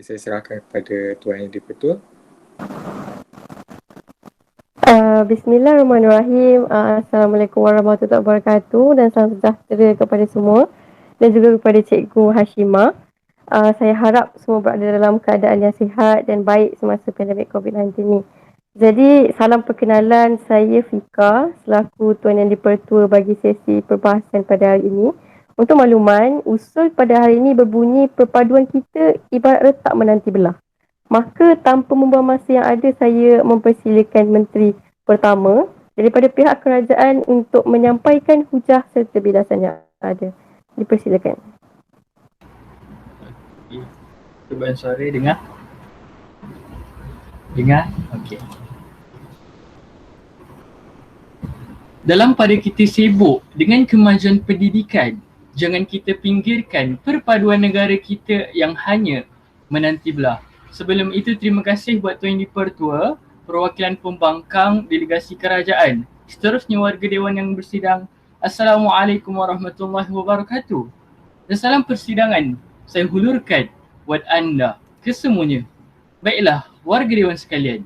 Saya serahkan kepada Tuan Yang di-Pertua. Bismillahirrahmanirrahim. Assalamualaikum warahmatullahi wabarakatuh dan salam sejahtera kepada semua dan juga kepada Cikgu Hashimah. Saya harap semua berada dalam keadaan yang sihat dan baik semasa pandemik COVID-19 ni. Jadi, salam perkenalan, saya Fika selaku Tuan Yang di-Pertua bagi sesi perbahasan pada hari ini. Untuk makluman, usul pada hari ini berbunyi perpaduan kita ibarat retak menanti belah. Maka tanpa membuang masa yang ada, saya mempersilakan Menteri Pertama daripada pihak kerajaan untuk menyampaikan hujah serta bidasan yang ada. Dipersilakan. Perubahan suara dengar? Dengar? Okey. Dalam pada kita sibuk dengan kemajuan pendidikan, jangan kita pinggirkan perpaduan negara kita yang hanya menanti belah. Sebelum itu, terima kasih buat Tuan Yang di-Pertua, perwakilan pembangkang delegasi kerajaan. Seterusnya warga Dewan yang bersidang, Assalamualaikum warahmatullahi wabarakatuh. Dan salam persidangan saya hulurkan buat anda kesemuanya. Baiklah, warga Dewan sekalian.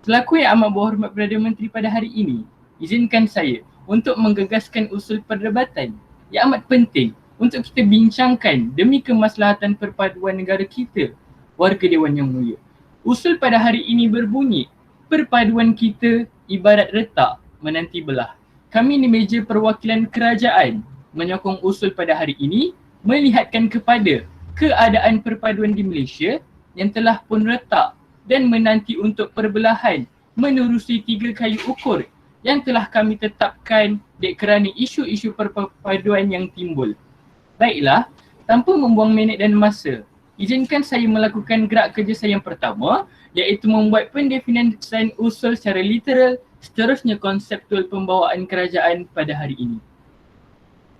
Selaku yang amat berhormat Perdana Menteri pada hari ini, izinkan saya untuk menggagaskan usul perdebatan yang amat penting untuk kita bincangkan demi kemaslahatan perpaduan negara kita, warga Dewan yang mulia. Usul pada hari ini berbunyi, perpaduan kita ibarat retak menanti belah. Kami di meja perwakilan kerajaan menyokong usul pada hari ini melihatkan kepada keadaan perpaduan di Malaysia yang telah pun retak dan menanti untuk perbelahan menerusi 3 kayu ukur yang telah kami tetapkan dek kerana isu-isu perpaduan yang timbul. Baiklah, tanpa membuang minit dan masa, izinkan saya melakukan gerak kerja saya yang pertama, iaitu membuat pendefinisian usul secara literal, seterusnya konseptual pembawaan kerajaan pada hari ini.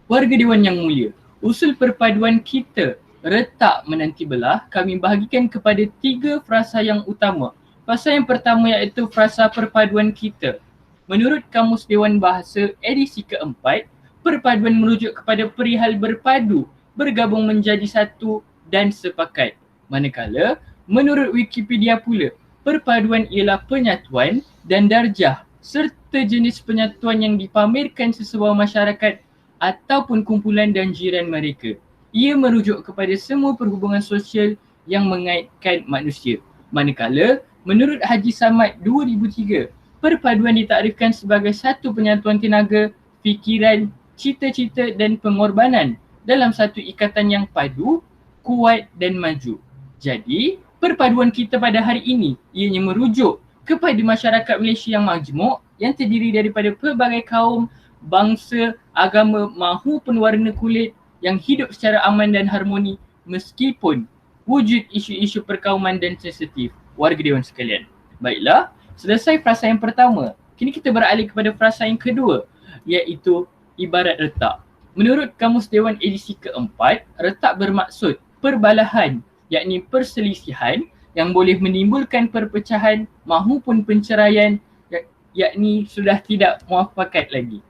Warga Dewan yang mulia, usul perpaduan kita retak menanti belah kami bahagikan kepada 3 frasa yang utama. Frasa yang pertama iaitu frasa perpaduan kita. Menurut Kamus Dewan Bahasa edisi keempat, perpaduan merujuk kepada perihal berpadu, bergabung menjadi satu dan sepakat. Manakala, menurut Wikipedia pula, perpaduan ialah penyatuan dan darjah serta jenis penyatuan yang dipamerkan sesebuah masyarakat ataupun kumpulan dan jiran mereka. Ia merujuk kepada semua perhubungan sosial yang mengaitkan manusia. Manakala, menurut Haji Samad 2003, perpaduan ditakrifkan sebagai satu penyatuan tenaga, fikiran, cita-cita dan pengorbanan dalam satu ikatan yang padu, kuat dan maju. Jadi, perpaduan kita pada hari ini ianya merujuk kepada masyarakat Malaysia yang majmuk yang terdiri daripada pelbagai kaum, bangsa, agama mahupun warna kulit yang hidup secara aman dan harmoni meskipun wujud isu-isu perkauman dan sensitif. Warga Dewan sekalian. Baiklah, selesai frasa yang pertama, kini kita beralih kepada frasa yang kedua, iaitu ibarat retak. Menurut Kamus Dewan edisi keempat, retak bermaksud perbalahan, yakni perselisihan yang boleh menimbulkan perpecahan mahupun penceraian, yakni sudah tidak muafakat lagi.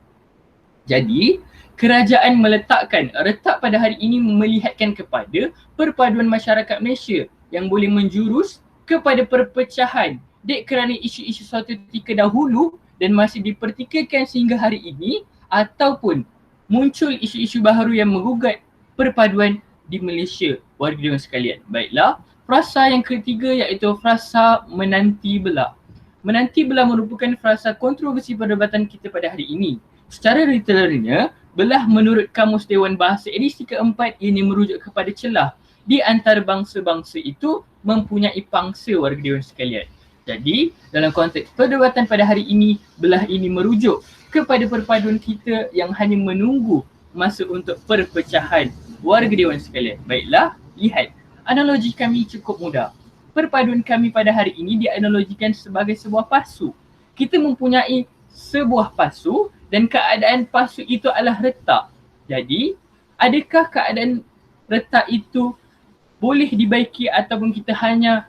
Jadi, kerajaan meletakkan retak pada hari ini melihatkan kepada perpaduan masyarakat Malaysia yang boleh menjurus kepada perpecahan dek kerana isu-isu suatu ketika dahulu dan masih dipertikakan sehingga hari ini ataupun muncul isu-isu baharu yang menggugat perpaduan di Malaysia, warga Dewan sekalian. Baiklah, frasa yang ketiga iaitu frasa menanti belah. Menanti belah merupakan frasa kontroversi perdebatan kita pada hari ini. Secara literalnya, belah menurut Kamus Dewan Bahasa edisi keempat ini merujuk kepada celah di antara bangsa-bangsa itu mempunyai pangsa, warga Dewan sekalian. Jadi, dalam konteks perdebatan pada hari ini, belah ini merujuk kepada perpaduan kita yang hanya menunggu masa untuk perpecahan, warga Dewan sekalian. Baiklah, lihat. Analogi kami cukup mudah. Perpaduan kami pada hari ini dianalogikan sebagai sebuah pasu. Kita mempunyai sebuah pasu dan keadaan pasu itu adalah retak. Jadi, adakah keadaan retak itu boleh dibaiki ataupun kita hanya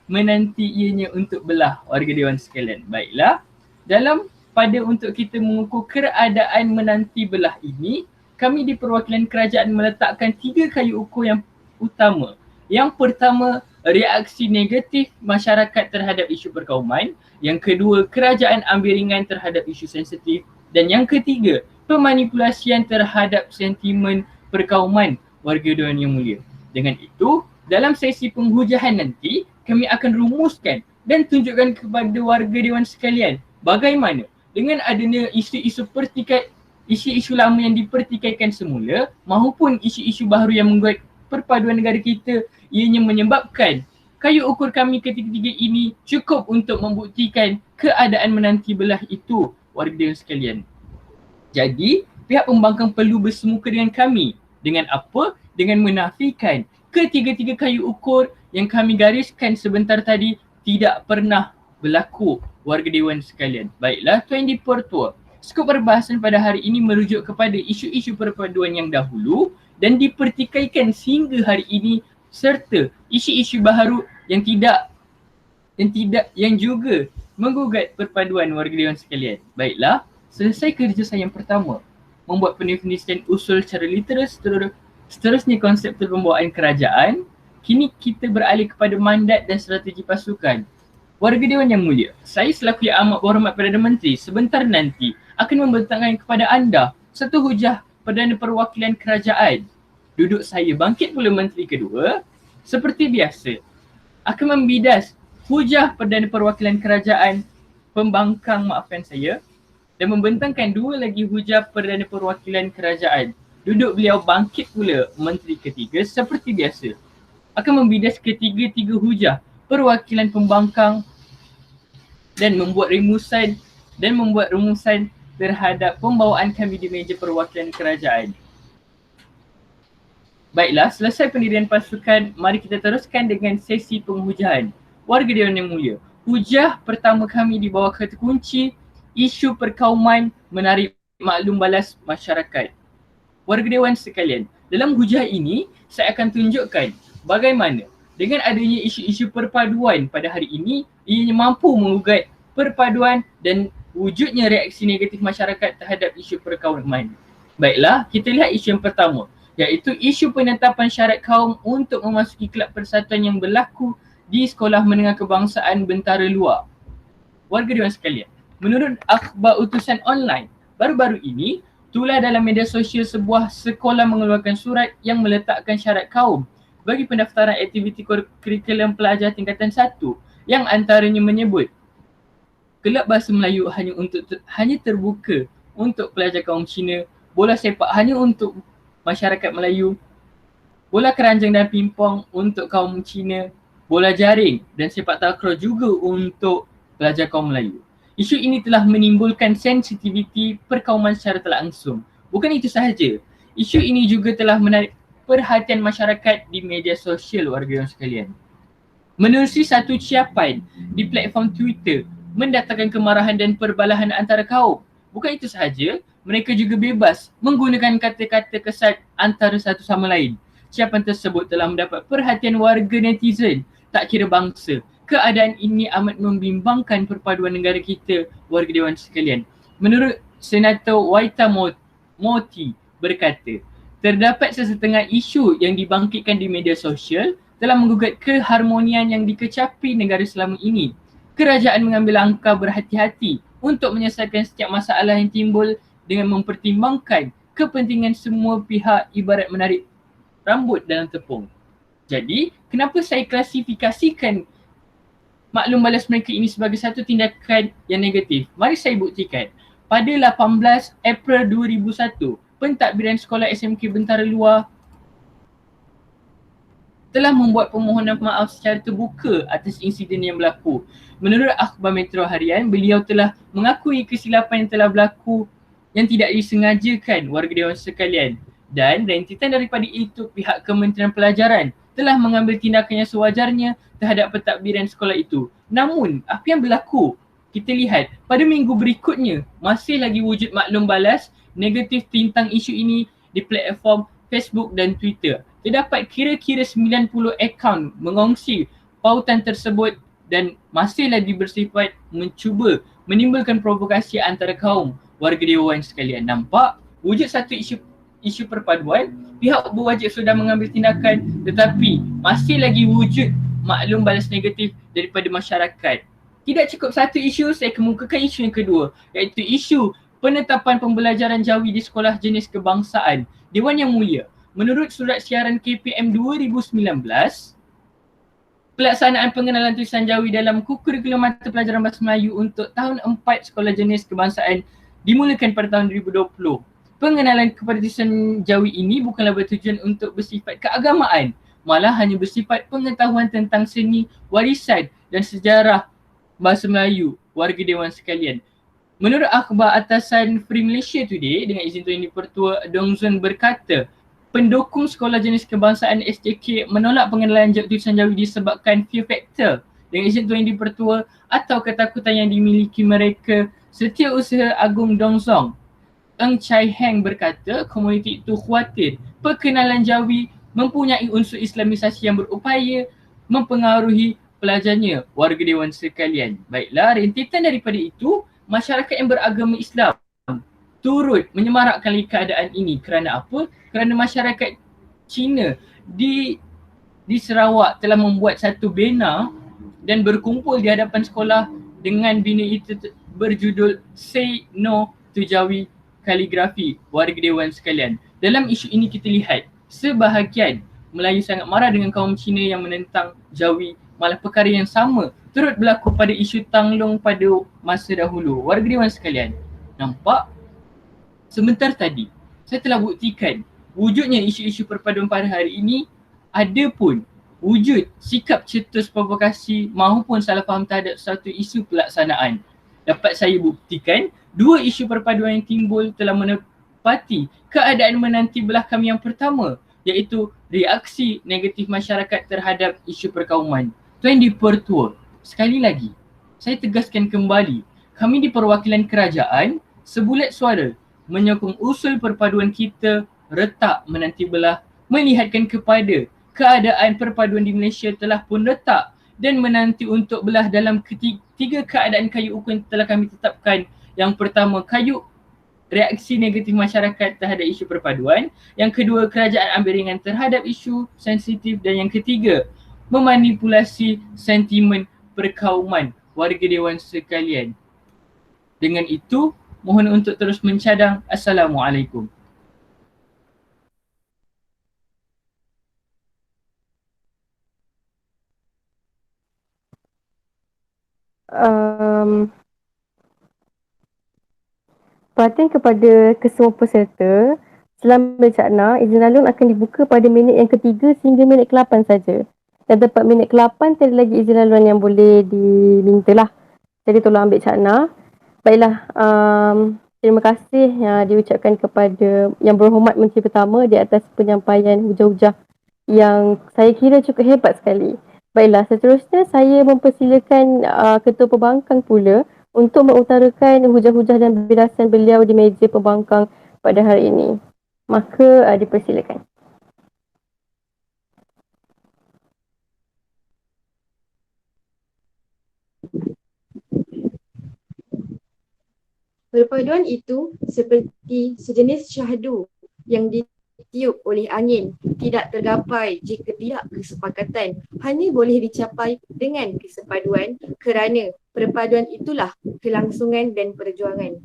menanti ianya untuk belah, warga Dewan sekalian? Baiklah, dalam pada untuk kita mengukur keadaan menanti belah ini, kami di perwakilan kerajaan meletakkan 3 kayu ukur yang utama. Yang pertama, reaksi negatif masyarakat terhadap isu perkauman. Yang kedua, kerajaan ambil ringan terhadap isu sensitif. Dan yang ketiga, pemanipulasian terhadap sentimen perkauman warga Dewan Yang Mulia. Dengan itu, dalam sesi penghujahan nanti, kami akan rumuskan dan tunjukkan kepada warga Dewan sekalian bagaimana dengan adanya isu-isu lama yang dipertikaikan semula maupun isu-isu baru yang membuat perpaduan negara kita ianya menyebabkan kayu ukur kami ketiga-tiga ini cukup untuk membuktikan keadaan menanti belah itu warga Dewan sekalian. Jadi, pihak pembangkang perlu bersemuka dengan kami. Dengan apa? Dengan menafikan ketiga-tiga kayu ukur yang kami gariskan sebentar tadi tidak pernah berlaku warga Dewan sekalian. Baiklah, Tuan Dipertua, skop perbahasan pada hari ini merujuk kepada isu-isu perpaduan yang dahulu dan dipertikaikan sehingga hari ini serta isu-isu baru yang juga menggugat perpaduan warga Dewan sekalian. Baiklah, selesai kerja saya yang pertama, membuat pendefinisian usul secara literal, seterusnya konsep pembawaan kerajaan. Kini kita beralih kepada mandat dan strategi pasukan. Warga Dewan Yang Mulia, saya selaku Yang Amat Berhormat Perdana Menteri sebentar nanti akan membentangkan kepada anda satu hujah Perdana Perwakilan Kerajaan. Duduk saya bangkit pula Menteri Kedua, seperti biasa akan membidas hujah Perdana Perwakilan Kerajaan pembangkang, maafkan saya, dan membentangkan dua lagi hujah Perdana Perwakilan Kerajaan. Duduk beliau bangkit pula Menteri Ketiga, seperti biasa akan membidas ketiga-tiga hujah perwakilan pembangkang dan membuat rumusan terhadap pembawaan kami di meja perwakilan kerajaan. Baiklah, selesai pendirian pasukan, mari kita teruskan dengan sesi penghujahan. Warga Dewan Yang Mulia, hujah pertama kami di bawah kata kunci isu perkauman menarik maklum balas masyarakat. Warga Dewan sekalian, dalam hujah ini saya akan tunjukkan bagaimana dengan adanya isu-isu perpaduan pada hari ini, ianya mampu menggugat perpaduan dan wujudnya reaksi negatif masyarakat terhadap isu perkauman. Baiklah, kita lihat isu yang pertama, iaitu isu penetapan syarat kaum untuk memasuki kelab persatuan yang berlaku di Sekolah Menengah Kebangsaan Bentara Luar. Warga Dewan sekalian, menurut akhbar utusan online, baru-baru ini, tulah dalam media sosial sebuah sekolah mengeluarkan surat yang meletakkan syarat kaum bagi pendaftaran aktiviti kurikulum pelajar tingkatan 1 yang antaranya menyebut kelab bahasa Melayu hanya terbuka untuk pelajar kaum Cina, bola sepak hanya untuk masyarakat Melayu, bola keranjang dan pimpong untuk kaum Cina, bola jaring dan sepak takraw juga untuk pelajar kaum Melayu. Isu ini telah menimbulkan sensitiviti perkauman secara tak langsung. Bukan itu sahaja, isu ini juga telah menarik perhatian masyarakat di media sosial warga yang sekalian. Menerusi satu ucapan di platform Twitter mendatangkan kemarahan dan perbalahan antara kaum. Bukan itu sahaja, mereka juga bebas menggunakan kata-kata kesat antara satu sama lain. Ucapan tersebut telah mendapat perhatian warga netizen tak kira bangsa. Keadaan ini amat membimbangkan perpaduan negara kita, warga Dewan sekalian. Menurut Senator Waita Moti berkata, terdapat sesetengah isu yang dibangkitkan di media sosial telah menggugat keharmonian yang dikecapi negara selama ini. Kerajaan mengambil langkah berhati-hati untuk menyelesaikan setiap masalah yang timbul dengan mempertimbangkan kepentingan semua pihak ibarat menarik rambut dalam tepung. Jadi, kenapa saya klasifikasikan maklum balas mereka ini sebagai satu tindakan yang negatif? Mari saya buktikan. Pada 18 April 2001, pentadbiran Sekolah SMK Bentara Luar telah membuat permohonan maaf secara terbuka atas insiden yang berlaku. Menurut akhbar Metro Harian, beliau telah mengakui kesilapan yang telah berlaku yang tidak disengajakan warga Dewan sekalian, dan rentetan daripada itu pihak Kementerian Pelajaran telah mengambil tindakan yang sewajarnya terhadap pentadbiran sekolah itu. Namun, apa yang berlaku? Kita lihat pada minggu berikutnya masih lagi wujud maklum balas negatif tentang isu ini di platform Facebook dan Twitter. Terdapat kira-kira 90 akaun mengongsi pautan tersebut dan masih lagi bersifat mencuba menimbulkan provokasi antara kaum warga Dewan sekalian. Nampak wujud satu isu perpaduan, pihak berwajib sudah mengambil tindakan, tetapi masih lagi wujud maklum balas negatif daripada masyarakat. Tidak cukup satu isu, saya kemukakan isu yang kedua, iaitu isu penetapan pembelajaran jawi di sekolah jenis kebangsaan. Dewan Yang Mulia, menurut surat siaran KPM 2019, pelaksanaan pengenalan tulisan jawi dalam kurikulum mata pelajaran Bahasa Melayu untuk tahun 4 sekolah jenis kebangsaan dimulakan pada tahun 2020. Pengenalan kepada tulisan jawi ini bukanlah bertujuan untuk bersifat keagamaan, malah hanya bersifat pengetahuan tentang seni, warisan dan sejarah Bahasa Melayu warga dewan sekalian. Menurut akhbar atasan Free Malaysia Today, dengan izin Tuan Yang Dipertua Dong Zun berkata, pendukung sekolah jenis kebangsaan SJK menolak pengenalan tulisan jawi disebabkan fear factor, dengan izin Tuan Yang Dipertua, atau ketakutan yang dimiliki mereka. Setiausaha Agung Dong Zong Eng Chai Heng berkata, komuniti itu khawatir perkenalan jawi mempunyai unsur islamisasi yang berupaya mempengaruhi pelajarnya, warga dewan sekalian. Baiklah, rentetan daripada itu, masyarakat yang beragama Islam turut menyemarakkan keadaan ini. Kerana apa? Kerana masyarakat Cina di Sarawak telah membuat satu banner dan berkumpul di hadapan sekolah dengan banner itu berjudul Say No to Jawi Kaligrafi, warga dewan sekalian. Dalam isu ini kita lihat sebahagian Melayu sangat marah dengan kaum Cina yang menentang jawi, malah perkara yang sama turut berlaku pada isu Tanglong pada masa dahulu. Warga dewan sekalian, nampak? Sebentar tadi, saya telah buktikan wujudnya isu-isu perpaduan pada hari ini, ada pun wujud sikap cetus provokasi maupun salah faham terhadap satu isu pelaksanaan. Dapat saya buktikan, dua isu perpaduan yang timbul telah menepati keadaan menanti belah kami yang pertama, iaitu reaksi negatif masyarakat terhadap isu perkauman. Tuan Dipertua, sekali lagi, saya tegaskan kembali, kami di perwakilan kerajaan sebulat suara menyokong usul perpaduan kita retak menanti belah, melihatkan kepada keadaan perpaduan di Malaysia telah pun retak dan menanti untuk belah dalam tiga keadaan kayu ukur yang telah kami tetapkan. Yang pertama, kayu reaksi negatif masyarakat terhadap isu perpaduan. Yang kedua, kerajaan ambil ringan terhadap isu sensitif. Dan yang ketiga, memanipulasi sentimen perkauman, warga dewan sekalian. Dengan itu, mohon untuk terus mencadang. Assalamualaikum. Perhatian kepada kesemua peserta, selama bercakna, izin laluan akan dibuka pada minit yang ketiga sehingga minit ke-8 saja. Dan tepat minit ke-8 tiada lagi izin laluan yang boleh dimintalah. Jadi tolong ambil cakna. Baiklah, terima kasih yang diucapkan kepada Yang Berhormat Menteri Pertama di atas penyampaian hujah-hujah yang saya kira cukup hebat sekali. Baiklah, seterusnya saya mempersilakan Ketua Pembangkang pula untuk mengutarakan hujah-hujah dan birasan beliau di meja pembangkang pada hari ini. Maka dipersilakan. Perpaduan itu seperti sejenis syahdu yang ditiup oleh angin, tidak tergapai jika tidak kesepakatan, hanya boleh dicapai dengan kesepaduan, kerana perpaduan itulah kelangsungan dan perjuangan.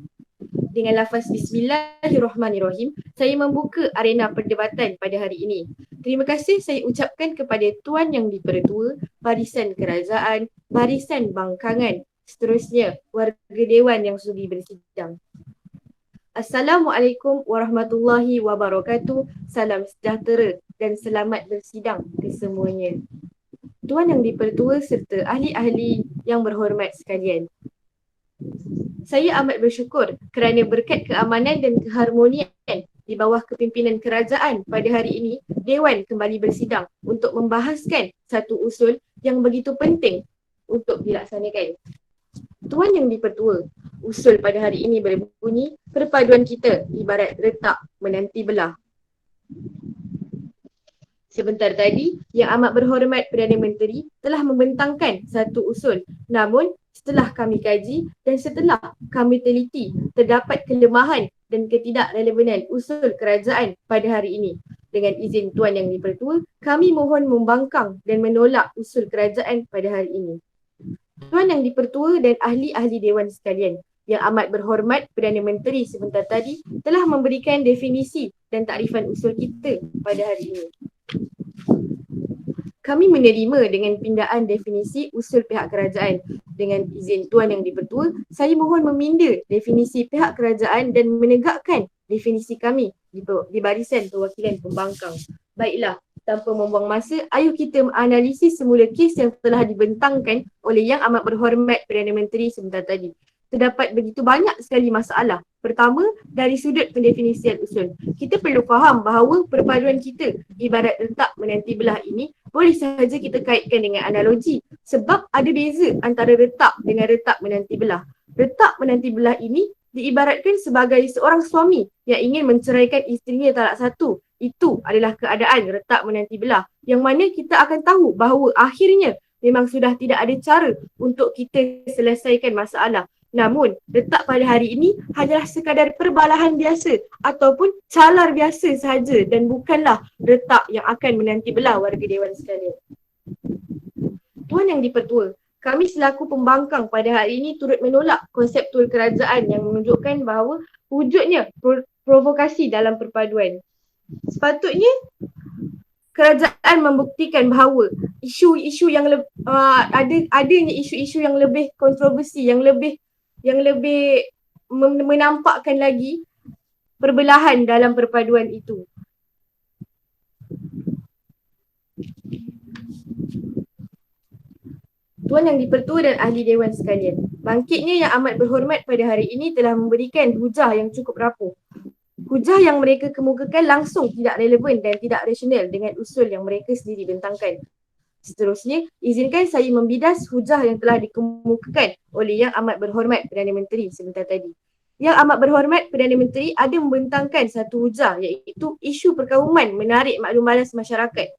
Dengan lafaz Bismillahirrahmanirrahim, saya membuka arena perdebatan pada hari ini. Terima kasih saya ucapkan kepada Tuan Yang Dipertua, barisan kerajaan, barisan bangkangan, seterusnya warga dewan yang sudi bersidang. Assalamualaikum warahmatullahi wabarakatuh. Salam sejahtera dan selamat bersidang kesemuanya. Tuan Yang Dipertua serta ahli-ahli yang berhormat sekalian. Saya amat bersyukur kerana berkat keamanan dan keharmonian di bawah kepimpinan kerajaan pada hari ini, Dewan kembali bersidang untuk membahaskan satu usul yang begitu penting untuk dilaksanakan. Tuan Yang Dipertua, usul pada hari ini berbunyi, perpaduan kita ibarat retak menanti belah. Sebentar tadi, Yang Amat Berhormat Perdana Menteri telah membentangkan satu usul. Namun, setelah kami kaji dan setelah kami teliti, terdapat kelemahan dan ketidakrelevanan usul kerajaan pada hari ini. Dengan izin Tuan Yang Dipertua, kami mohon membangkang dan menolak usul kerajaan pada hari ini. Tuan Yang Dipertua dan ahli-ahli Dewan sekalian, yang amat berhormat Perdana Menteri sebentar tadi telah memberikan definisi dan takrifan usul kita pada hari ini. Kami menerima dengan pindaan definisi usul pihak kerajaan. Dengan izin Tuan Yang Dipertua, saya mohon meminda definisi pihak kerajaan dan menegakkan definisi kami di barisan perwakilan pembangkang. Baiklah, tanpa membuang masa, ayo kita menganalisis semula kes yang telah dibentangkan oleh Yang Amat Berhormat Perdana Menteri sebentar tadi. Terdapat begitu banyak sekali masalah. Pertama, dari sudut pendefinisian usul. Kita perlu faham bahawa perpaduan kita ibarat retak menanti belah ini boleh sahaja kita kaitkan dengan analogi. Sebab ada beza antara retak dengan retak menanti belah. Retak menanti belah ini diibaratkan sebagai seorang suami yang ingin menceraikan isterinya talak satu. Itu adalah keadaan retak menanti belah. Yang mana kita akan tahu bahawa akhirnya memang sudah tidak ada cara untuk kita selesaikan masalah. Namun, retak pada hari ini hanyalah sekadar perbalahan biasa ataupun calar biasa sahaja dan bukanlah retak yang akan menanti belah warga Dewan sekalian. Tuan Yang Dipertua, kami selaku pembangkang pada hari ini turut menolak konseptual kerajaan yang menunjukkan bahawa wujudnya provokasi dalam perpaduan. Sepatutnya kerajaan membuktikan bahawa isu-isu yang adanya isu-isu yang lebih kontroversi, yang lebih menampakkan lagi perbelahan dalam perpaduan itu. Tuan Yang Dipertua dan ahli Dewan sekalian, bangkitnya Yang Amat Berhormat pada hari ini telah memberikan hujah yang cukup rapuh. Hujah yang mereka kemukakan langsung tidak relevan dan tidak rasional dengan usul yang mereka sendiri bentangkan. Seterusnya, izinkan saya membidas hujah yang telah dikemukakan oleh Yang Amat Berhormat Perdana Menteri sebentar tadi. Yang Amat Berhormat Perdana Menteri ada membentangkan satu hujah iaitu isu perkauman menarik maklum balas masyarakat.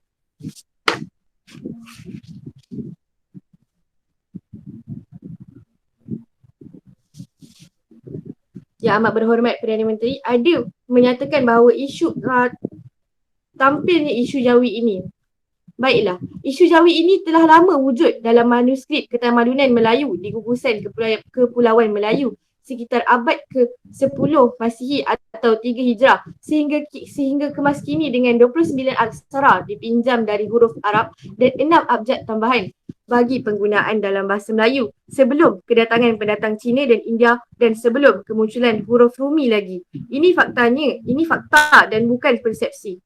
Yang Amat Berhormat Perdana Menteri ada menyatakan bahawa tampilnya isu Jawi ini. Baiklah, isu Jawi ini telah lama wujud dalam manuskrip Ketamadunan Melayu di gugusan Kepulauan Melayu sekitar abad ke-10 Masihi atau 3 Hijrah sehingga kemas kini dengan 29 aksara dipinjam dari huruf Arab dan 6 abjad tambahan bagi penggunaan dalam bahasa Melayu sebelum kedatangan pendatang Cina dan India dan sebelum kemunculan huruf Rumi lagi. Ini fakta dan bukan persepsi.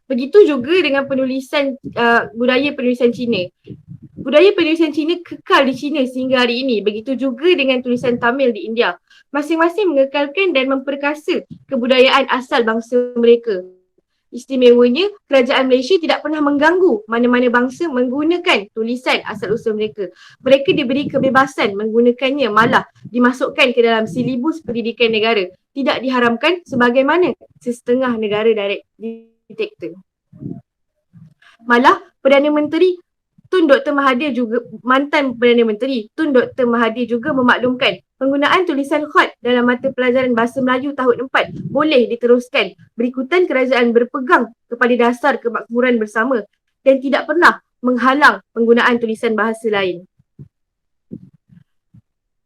Begitu juga dengan budaya penulisan Cina. Budaya penulisan Cina kekal di Cina sehingga hari ini. Begitu juga dengan tulisan Tamil di India. Masing-masing mengekalkan dan memperkasa kebudayaan asal bangsa mereka. Istimewanya, kerajaan Malaysia tidak pernah mengganggu mana-mana bangsa menggunakan tulisan asal-usul mereka. Mereka diberi kebebasan menggunakannya, malah dimasukkan ke dalam silibus pendidikan negara. Tidak diharamkan sebagaimana sesetengah negara direct dictator. Malah Perdana Menteri Tun Dr. Mahathir juga, mantan Perdana Menteri Tun Dr. Mahathir juga memaklumkan penggunaan tulisan khat dalam mata pelajaran Bahasa Melayu tahun 4 boleh diteruskan berikutan kerajaan berpegang kepada dasar kemakmuran bersama dan tidak pernah menghalang penggunaan tulisan bahasa lain.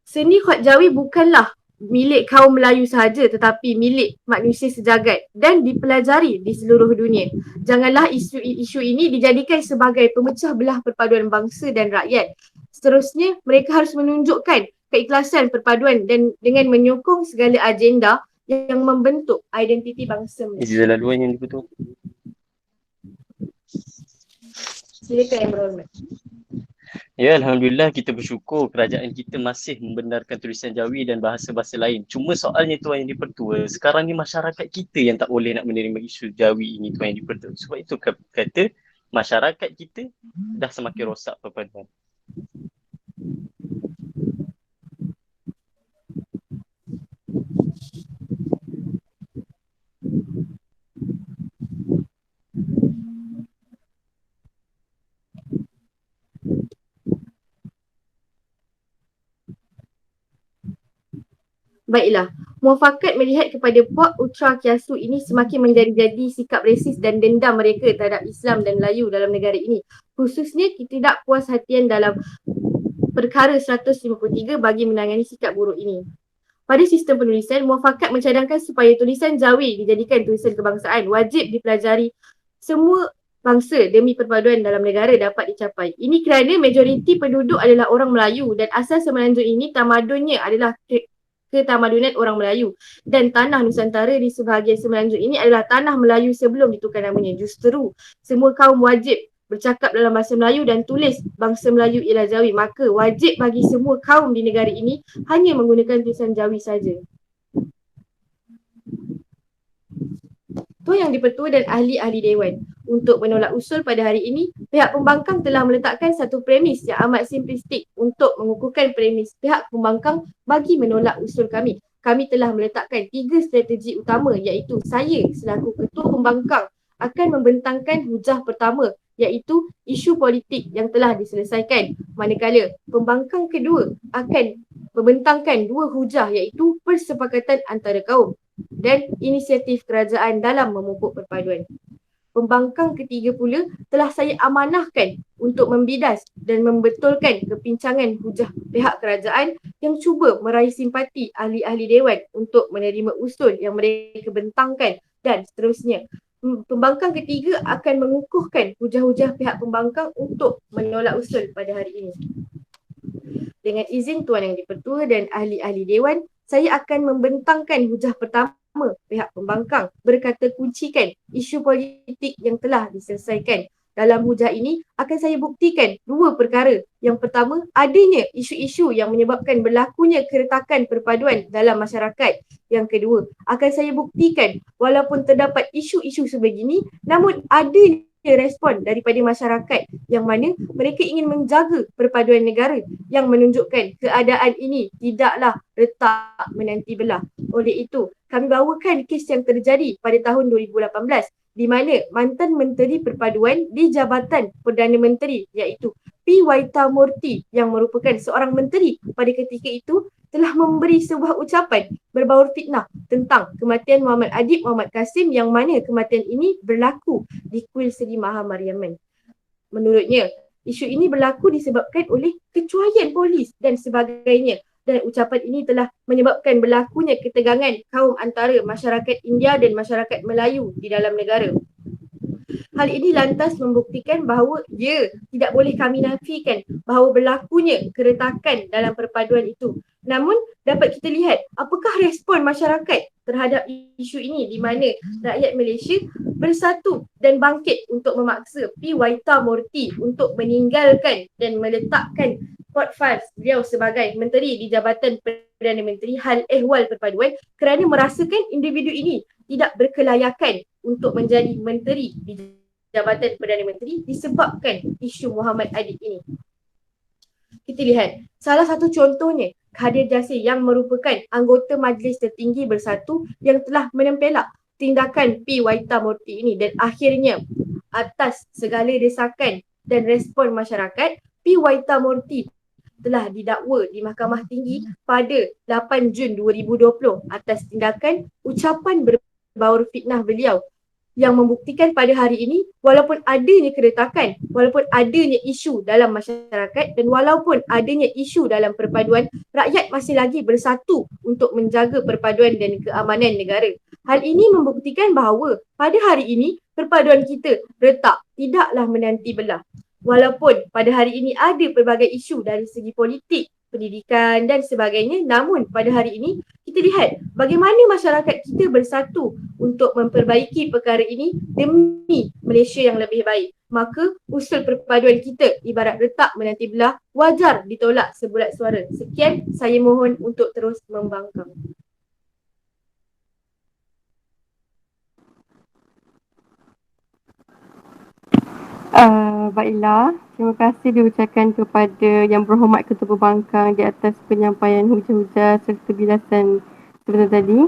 Seni khat Jawi bukanlah milik kaum Melayu sahaja tetapi milik manusia sejagat dan dipelajari di seluruh dunia. Janganlah isu ini dijadikan sebagai pemecah belah perpaduan bangsa dan rakyat. Seterusnya, mereka harus menunjukkan keikhlasan perpaduan dan dengan menyokong segala agenda yang membentuk identiti bangsa Malaysia. Ini laluan yang diputus. Silakan Yang Berhormat. Ya, Alhamdulillah kita bersyukur kerajaan kita masih membenarkan tulisan Jawi dan bahasa-bahasa lain. Cuma soalnya Tuan Yang Dipertua, sekarang ni masyarakat kita yang tak boleh nak menerima isu Jawi ini, Tuan Yang Dipertua. Sebab itu kata masyarakat kita dah semakin rosak perpaduan. Baiklah, Muafakat melihat kepada Puak Ultra Kiasu ini semakin menjadi-jadi sikap resis dan dendam mereka terhadap Islam dan Melayu dalam negara ini. Khususnya ketidakpuashatian dalam perkara 153 bagi menangani sikap buruk ini. Pada sistem penulisan, muafakat mencadangkan supaya tulisan Jawi dijadikan tulisan kebangsaan, wajib dipelajari semua bangsa demi perpaduan dalam negara dapat dicapai. Ini kerana majoriti penduduk adalah orang Melayu dan asal Semenanjung ini tamadunnya adalah ketamadunan orang Melayu dan tanah Nusantara di sebahagian Semenanjung ini adalah tanah Melayu sebelum ditukar namanya. Justeru semua kaum wajib bercakap dalam bahasa Melayu dan tulis bangsa Melayu ialah Jawi. Maka wajib bagi semua kaum di negara ini hanya menggunakan tulisan Jawi saja. Tuan Yang di-Pertua dan ahli-ahli Dewan. Untuk menolak usul pada hari ini, pihak pembangkang telah meletakkan satu premis yang amat simplistik. Untuk mengukuhkan premis pihak pembangkang bagi menolak usul kami, kami telah meletakkan 3 strategi utama, iaitu saya selaku ketua pembangkang akan membentangkan hujah pertama, iaitu isu politik yang telah diselesaikan, manakala pembangkang kedua akan membentangkan 2 hujah, iaitu persepakatan antara kaum dan inisiatif kerajaan dalam memupuk perpaduan. Pembangkang ketiga pula telah saya amanahkan untuk membidas dan membetulkan kepincangan hujah pihak kerajaan yang cuba meraih simpati ahli-ahli Dewan untuk menerima usul yang mereka bentangkan dan seterusnya. Pembangkang ketiga akan mengukuhkan hujah-hujah pihak pembangkang untuk menolak usul pada hari ini. Dengan izin Tuan Yang di-Pertua dan ahli-ahli Dewan, saya akan membentangkan hujah pertama pihak pembangkang berkata kuncikan isu politik yang telah diselesaikan. Dalam hujah ini akan saya buktikan 2 perkara. Yang pertama, adanya isu-isu yang menyebabkan berlakunya keretakan perpaduan dalam masyarakat. Yang kedua, akan saya buktikan walaupun terdapat isu-isu sebegini, namun adanya respon daripada masyarakat yang mana mereka ingin menjaga perpaduan negara, yang menunjukkan keadaan ini tidaklah retak menanti belah. Oleh itu, kami bawakan kes yang terjadi pada tahun 2018 di mana mantan Menteri Perpaduan di Jabatan Perdana Menteri, iaitu P. Waitamurty yang merupakan seorang menteri pada ketika itu, telah memberi sebuah ucapan berbaur fitnah tentang kematian Muhammad Adib Muhammad Kasim, yang mana kematian ini berlaku di Kuil Seri Maha Mariaman. Menurutnya, isu ini berlaku disebabkan oleh kecuaian polis dan sebagainya, dan ucapan ini telah menyebabkan berlakunya ketegangan kaum antara masyarakat India dan masyarakat Melayu di dalam negara. Hal ini lantas membuktikan bahawa tidak boleh kami nafikan bahawa berlakunya keretakan dalam perpaduan itu. Namun dapat kita lihat apakah respon masyarakat terhadap isu ini, di mana rakyat Malaysia bersatu dan bangkit untuk memaksa P. Waitamurty untuk meninggalkan dan meletakkan portfolio beliau sebagai menteri di Jabatan Perdana Menteri Hal Ehwal Perpaduan kerana merasakan individu ini tidak berkelayakan untuk menjadi menteri di Jabatan Perdana Menteri disebabkan isu Muhammad Adib ini. Kita lihat salah satu contohnya Khadir Jasir yang merupakan anggota Majlis Tertinggi Bersatu yang telah menempelak tindakan P. Waitamurty ini, dan akhirnya atas segala desakan dan respon masyarakat, P. Waitamurty telah didakwa di Mahkamah Tinggi pada 8 Jun 2020 atas tindakan ucapan berbaur fitnah beliau, yang membuktikan pada hari ini walaupun adanya keretakan, walaupun adanya isu dalam masyarakat dan walaupun adanya isu dalam perpaduan, rakyat masih lagi bersatu untuk menjaga perpaduan dan keamanan negara. Hal ini membuktikan bahawa pada hari ini perpaduan kita retak, tidaklah menanti belah. Walaupun pada hari ini ada pelbagai isu dari segi politik, pendidikan dan sebagainya, namun pada hari ini kita lihat bagaimana masyarakat kita bersatu untuk memperbaiki perkara ini demi Malaysia yang lebih baik. Maka usul perpaduan kita ibarat retak menanti belah, wajar ditolak sebulat suara. Sekian, saya mohon untuk terus membangkang. Baiklah, terima kasih diucapkan kepada Yang Berhormat Ketua Pembangkang di atas penyampaian hujah-hujah serta bilasan sebentar tadi.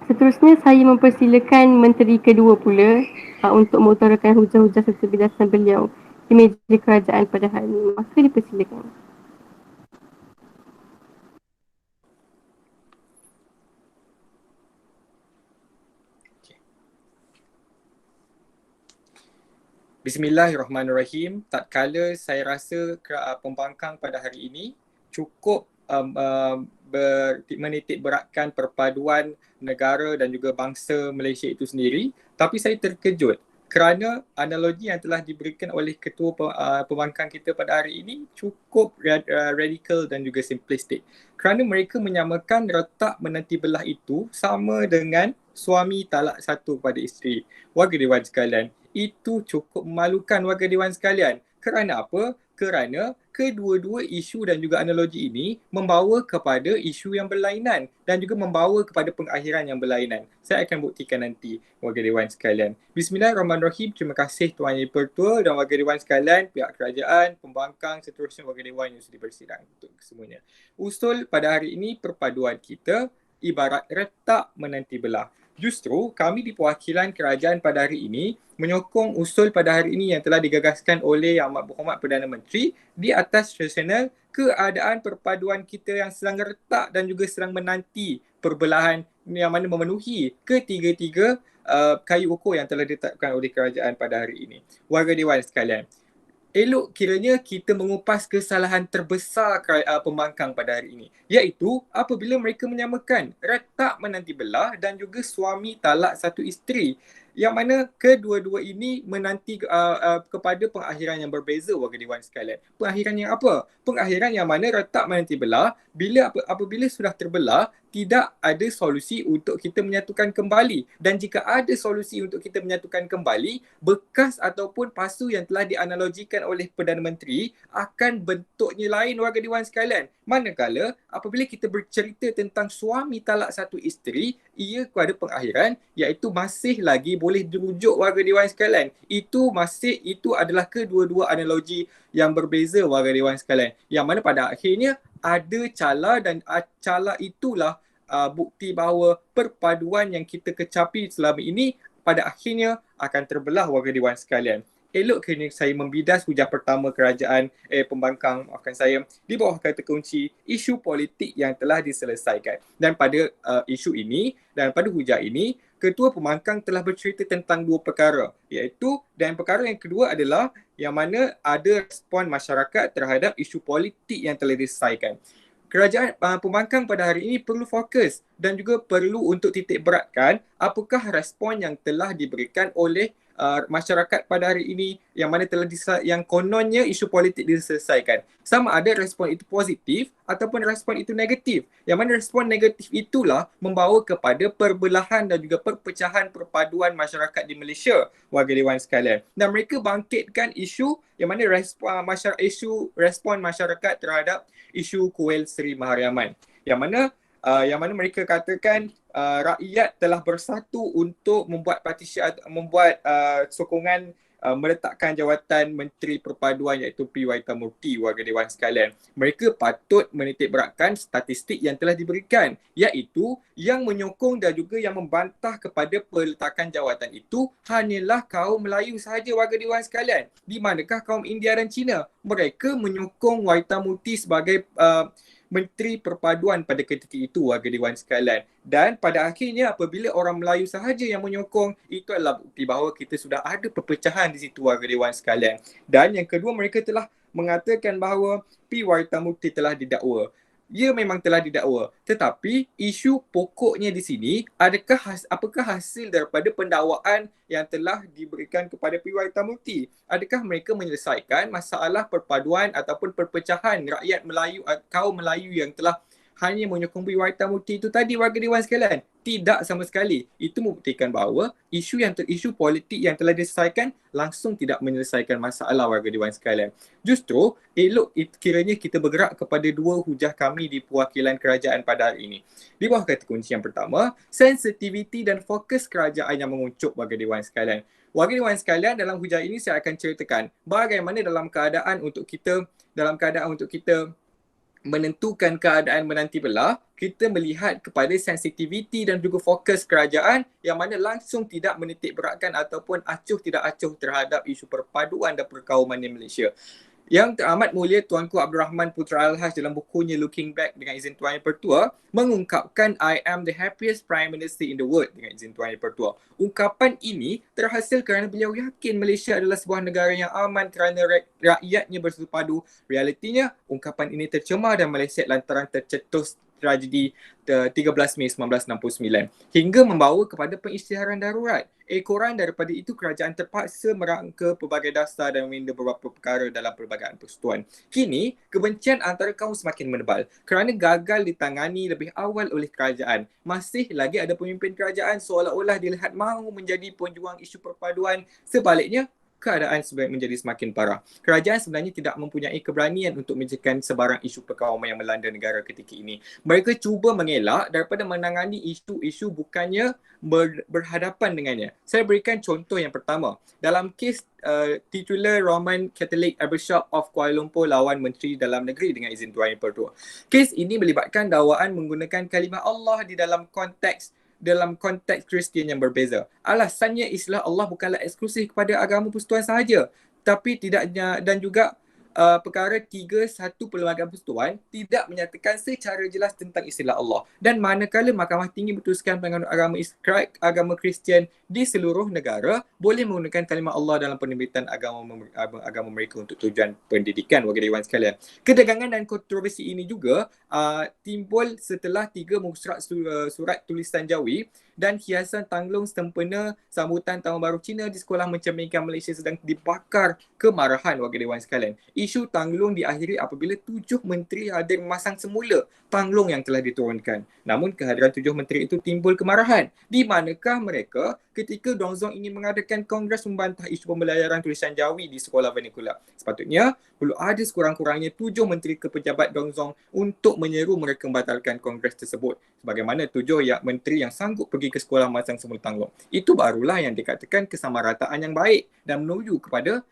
Seterusnya saya mempersilakan Menteri Kedua pula untuk mengutarakan hujah-hujah serta bilasan beliau di meja kerajaan pada hari ini. Maka dipersilakan. Bismillahirrahmanirrahim. Tatkala saya rasa pembangkang pada hari ini cukup menitik beratkan perpaduan negara dan juga bangsa Malaysia itu sendiri, tapi saya terkejut kerana analogi yang telah diberikan oleh ketua pembangkang kita pada hari ini cukup radikal dan juga simplistik. Kerana mereka menyamakan retak menanti belah itu sama dengan suami talak satu pada isteri. Warga Dewan sekalian, itu cukup memalukan warga Dewan sekalian. Kerana apa? Kerana kedua-dua isu dan juga analogi ini membawa kepada isu yang berlainan dan juga membawa kepada pengakhiran yang berlainan. Saya akan buktikan nanti, warga Dewan sekalian. Bismillahirrahmanirrahim. Terima kasih Tuan Yang Pertua dan warga Dewan sekalian, pihak kerajaan, pembangkang, seterusnya warga Dewan yang sudah bersidang untuk semuanya. Usul pada hari ini, perpaduan kita ibarat retak menanti belah. Justru kami di perwakilan kerajaan pada hari ini menyokong usul pada hari ini yang telah digagaskan oleh Yang Amat Berhormat Perdana Menteri di atas rasional keadaan perpaduan kita yang sedang retak dan juga sedang menanti perbelahan yang mana memenuhi ketiga-tiga kayu ukur yang telah ditetapkan oleh kerajaan pada hari ini. Warga Dewan sekalian, elok kiranya kita mengupas kesalahan terbesar pembangkang pada hari ini, iaitu apabila mereka menyamakan retak menanti belah dan juga suami talak satu isteri, yang mana kedua-dua ini menanti kepada pengakhiran yang berbeza, warga Dewan sekalian. Pengakhiran yang apa? Pengakhiran yang mana retak menanti belah apabila sudah terbelah, tidak ada solusi untuk kita menyatukan kembali. Dan jika ada solusi untuk kita menyatukan kembali, bekas ataupun pasu yang telah dianalogikan oleh Perdana Menteri akan bentuknya lain, warga Dewan sekalian. Manakala apabila kita bercerita tentang suami talak satu isteri, ia kepada pengakhiran, iaitu masih lagi boleh dirujuk, warga Dewan sekalian. Itu adalah kedua-dua analogi yang berbeza, warga Dewan sekalian. Yang mana pada akhirnya ada cala dan cala itulah bukti bahawa perpaduan yang kita kecapi selama ini pada akhirnya akan terbelah, warga Dewan sekalian. Elok kena saya membidas hujah pertama kerajaan pembangkang, maafkan saya, di bawah kata kunci isu politik yang telah diselesaikan. Dan pada isu ini dan pada hujah ini, Ketua Pembangkang telah bercerita tentang dua perkara, iaitu, dan perkara yang kedua adalah yang mana ada respon masyarakat terhadap isu politik yang telah diselesaikan. Kerajaan pembangkang pada hari ini perlu fokus dan juga perlu untuk titik beratkan apakah respon yang telah diberikan oleh masyarakat pada hari ini yang mana yang kononnya isu politik diselesaikan. Sama ada respon itu positif ataupun respon itu negatif. Yang mana respon negatif itulah membawa kepada perbelahan dan juga perpecahan perpaduan masyarakat di Malaysia, warga Dewan sekalian. Dan mereka bangkitkan isu yang mana respon masyarakat terhadap isu Kuil Seri Mahariaman. Yang mana mereka katakan rakyat telah bersatu untuk membuat sokongan meletakkan jawatan Menteri Perpaduan iaitu P. Waitamurti, warga Dewan sekalian. Mereka patut menitik beratkan statistik yang telah diberikan, iaitu yang menyokong dan juga yang membantah kepada peletakan jawatan itu hanyalah kaum Melayu sahaja, warga Dewan sekalian. Di manakah kaum India dan Cina? Mereka menyokong Waitamurti sebagai Menteri Perpaduan pada ketika itu, warga Dewan sekalian. Dan pada akhirnya apabila orang Melayu sahaja yang menyokong, itu adalah bukti bahawa kita sudah ada perpecahan di situ, warga Dewan sekalian. Dan yang kedua, mereka telah mengatakan bahawa P. Waitamurti telah didakwa. Ia memang telah didakwa, tetapi isu pokoknya di sini, apakah hasil daripada pendakwaan yang telah diberikan kepada P. Waitamurti? Adakah mereka menyelesaikan masalah perpaduan ataupun perpecahan rakyat Melayu, kaum Melayu yang telah hanya menyokong P. Waitamurti itu tadi, warga Dewan sekalian? Tidak sama sekali. Itu membuktikan bahawa isu politik yang telah diselesaikan langsung tidak menyelesaikan masalah, warga Dewan sekalian. Justru elok kiranya kita bergerak kepada dua hujah kami di perwakilan kerajaan pada hari ini. Di bawah kata kunci yang pertama, sensitiviti dan fokus kerajaan yang menguncup, warga Dewan sekalian. Warga Dewan sekalian, dalam hujah ini saya akan ceritakan bagaimana dalam keadaan untuk kita menentukan keadaan menanti belah, kita melihat kepada sensitiviti dan juga fokus kerajaan yang mana langsung tidak menitik beratkan ataupun tidak acuh terhadap isu perpaduan dan perkauman di Malaysia. Yang teramat mulia Tuanku Abdul Rahman Putra Al-Haj dalam bukunya Looking Back dengan izin Tuan Yang Pertua mengungkapkan I am the happiest Prime Minister in the world dengan izin Tuan Yang Pertua. Ungkapan ini terhasil kerana beliau yakin Malaysia adalah sebuah negara yang aman kerana rakyatnya bersatu padu. Realitinya, ungkapan ini tercemar dan meleset lantaran tercetus tragedi 13 Mei 1969 hingga membawa kepada pengisytiharan darurat. Ekoran daripada itu, kerajaan terpaksa merangka pelbagai dasar dan meminda beberapa perkara dalam pelbagai persekutuan. Kini, kebencian antara kaum semakin menebal kerana gagal ditangani lebih awal oleh kerajaan. Masih lagi ada pemimpin kerajaan seolah-olah dilihat mahu menjadi penjuang isu perpaduan. Sebaliknya, keadaan menjadi semakin parah. Kerajaan sebenarnya tidak mempunyai keberanian untuk mencegah sebarang isu perkauman yang melanda negara ketika ini. Mereka cuba mengelak daripada menangani isu-isu bukannya berhadapan dengannya. Saya berikan contoh yang pertama. Dalam kes titular Roman Catholic Archbishop of Kuala Lumpur lawan Menteri Dalam Negeri dengan izin Tuan Yang Pertua. Kes ini melibatkan dakwaan menggunakan kalimah Allah dalam konteks Kristian yang berbeza. Alasannya istilah Allah bukanlah eksklusif kepada agama persekutuan sahaja, tapi tidaknya dan juga perkara 3.1 Perlembagaan Persekutuan tidak menyatakan secara jelas tentang istilah Allah. Dan manakala Mahkamah Tinggi memutuskan penganut agama Kristian di seluruh negara boleh menggunakan kalimah Allah dalam penerbitan agama mereka untuk tujuan pendidikan, warga dewan sekalian. Ketegangan dan kontroversi ini juga timbul setelah 3 musrak surat tulisan Jawi dan hiasan tanglung sempena sambutan Tahun Baru Cina di sekolah mencerminkan Malaysia sedang dibakar kemarahan, warga dewan sekalian. Isu tanglung diakhiri apabila 7 menteri hadir memasang semula tanglung yang telah diturunkan. Namun kehadiran 7 menteri itu timbul kemarahan. Di manakah mereka ketika Dong Zong ingin mengadakan kongres membantah isu pembelajaran tulisan Jawi di sekolah vernacular? Sepatutnya perlu ada sekurang-kurangnya 7 menteri ke pejabat Dong Zong untuk menyeru mereka membatalkan kongres tersebut. Sebagaimana 7 menteri yang sanggup pergi ke sekolah memasang semula tanglung. Itu barulah yang dikatakan kesamarataan yang baik dan menuju kepada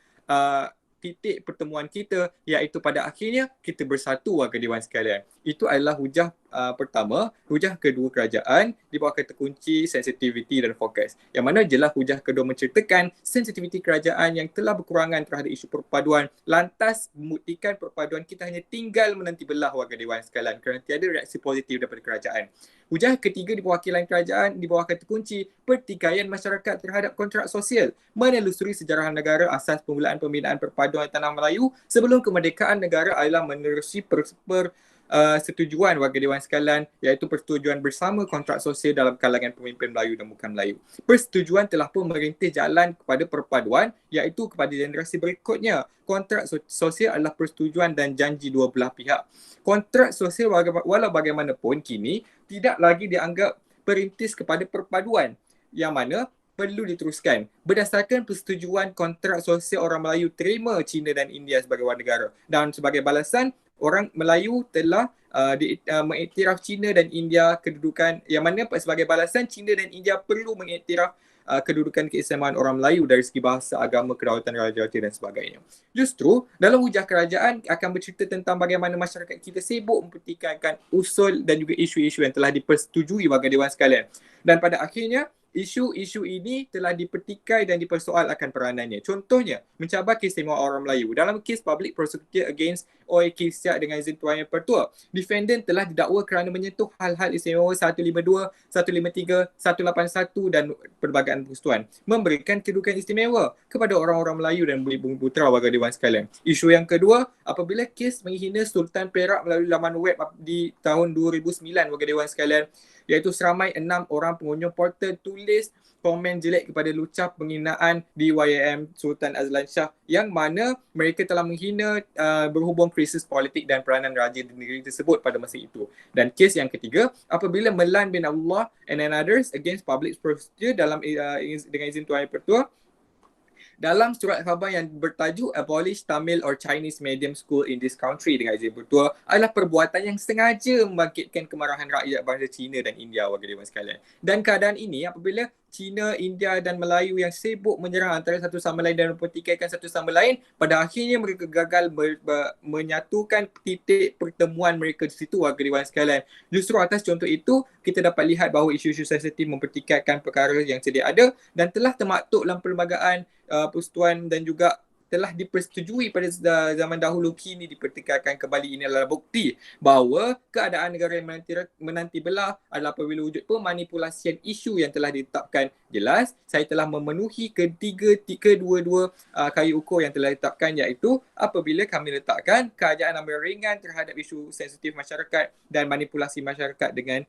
titik pertemuan kita, iaitu pada akhirnya kita bersatu, warga dewan sekalian. Itu adalah hujah pertama. Hujah kedua kerajaan di bawah kata kunci sensitivity dan fokus. Yang mana jelas hujah kedua menceritakan sensitivity kerajaan yang telah berkurangan terhadap isu perpaduan, lantas membuktikan perpaduan kita hanya tinggal menanti belah, warga dewan sekalian, kerana tiada reaksi positif daripada kerajaan. Hujah ketiga di perwakilan kerajaan di bawah kata kunci pertikaian masyarakat terhadap kontrak sosial, menelusuri sejarah negara asas permulaan pembinaan perpaduan tanah Melayu sebelum kemerdekaan negara adalah menerusi persetujuan warga dewan sekalian, iaitu persetujuan bersama kontrak sosial dalam kalangan pemimpin Melayu dan bukan Melayu. Persetujuan telah pun merintis jalan kepada perpaduan, iaitu kepada generasi berikutnya. Kontrak sosial adalah persetujuan dan janji dua belah pihak. Kontrak sosial walau bagaimanapun kini tidak lagi dianggap perintis kepada perpaduan, yang mana perlu diteruskan. Berdasarkan persetujuan kontrak sosial, orang Melayu terima China dan India sebagai warga negara, dan sebagai balasan orang Melayu telah mengiktiraf China dan India kedudukan, yang mana sebagai balasan China dan India perlu mengiktiraf kedudukan keistimewaan orang Melayu dari segi bahasa, agama, kedaulatan raja-raja dan sebagainya. Justru dalam hujah kerajaan akan bercerita tentang bagaimana masyarakat kita sibuk mempertikaikan usul dan juga isu-isu yang telah dipersetujui warga dewan sekalian. Dan pada akhirnya isu-isu ini telah dipertikai dan dipersoalkan peranannya. Contohnya, mencabar keistimewaan orang Melayu. Dalam kes Public Prosecutor Against OAK Siak dengan izin Tuan Yang Pertua, defendant telah didakwa kerana menyentuh hal-hal istimewa 152, 153, 181 dan Perlembagaan Persekutuan, memberikan kedudukan istimewa kepada orang-orang Melayu dan bumi putra, warga dewan sekalian. Isu yang kedua, apabila kes menghina Sultan Perak melalui laman web di tahun 2009, warga dewan sekalian, iaitu seramai 6 orang pengunjung portal tulis komen jelek kepada lucah penghinaan di YAM Sultan Azlan Shah, yang mana mereka telah menghina berhubung krisis politik dan peranan raja di negeri tersebut pada masa itu. Dan kes yang ketiga, apabila Melan bin Abdullah and others against public prosecutor dengan izin Tuan Yang Pertua, dalam surat khabar yang bertajuk Abolish Tamil or Chinese Medium School in this country dengan izin Pertua, adalah perbuatan yang sengaja membangkitkan kemarahan rakyat bangsa Cina dan India, warga dewan sekalian. Dan keadaan ini apabila Cina, India dan Melayu yang sibuk menyerang antara satu sama lain dan mempertikaikan satu sama lain, pada akhirnya mereka gagal menyatukan titik pertemuan mereka di situ, warga dewan sekalian. Justru atas contoh itu, kita dapat lihat bahawa isu-isu sensitif mempertikaikan perkara yang sedia ada dan telah termaktub dalam perlembagaan persekutuan dan juga telah dipersetujui pada zaman dahulu, kini dipertekankan kembali. Ini adalah bukti bahawa keadaan negara yang menanti belah adalah apabila wujud pemanipulasian isu yang telah ditetapkan. Jelas, saya telah memenuhi kedua-dua kayu ukur yang telah ditetapkan, iaitu apabila kami letakkan keadaan ambil ringan terhadap isu sensitif masyarakat dan manipulasi masyarakat dengan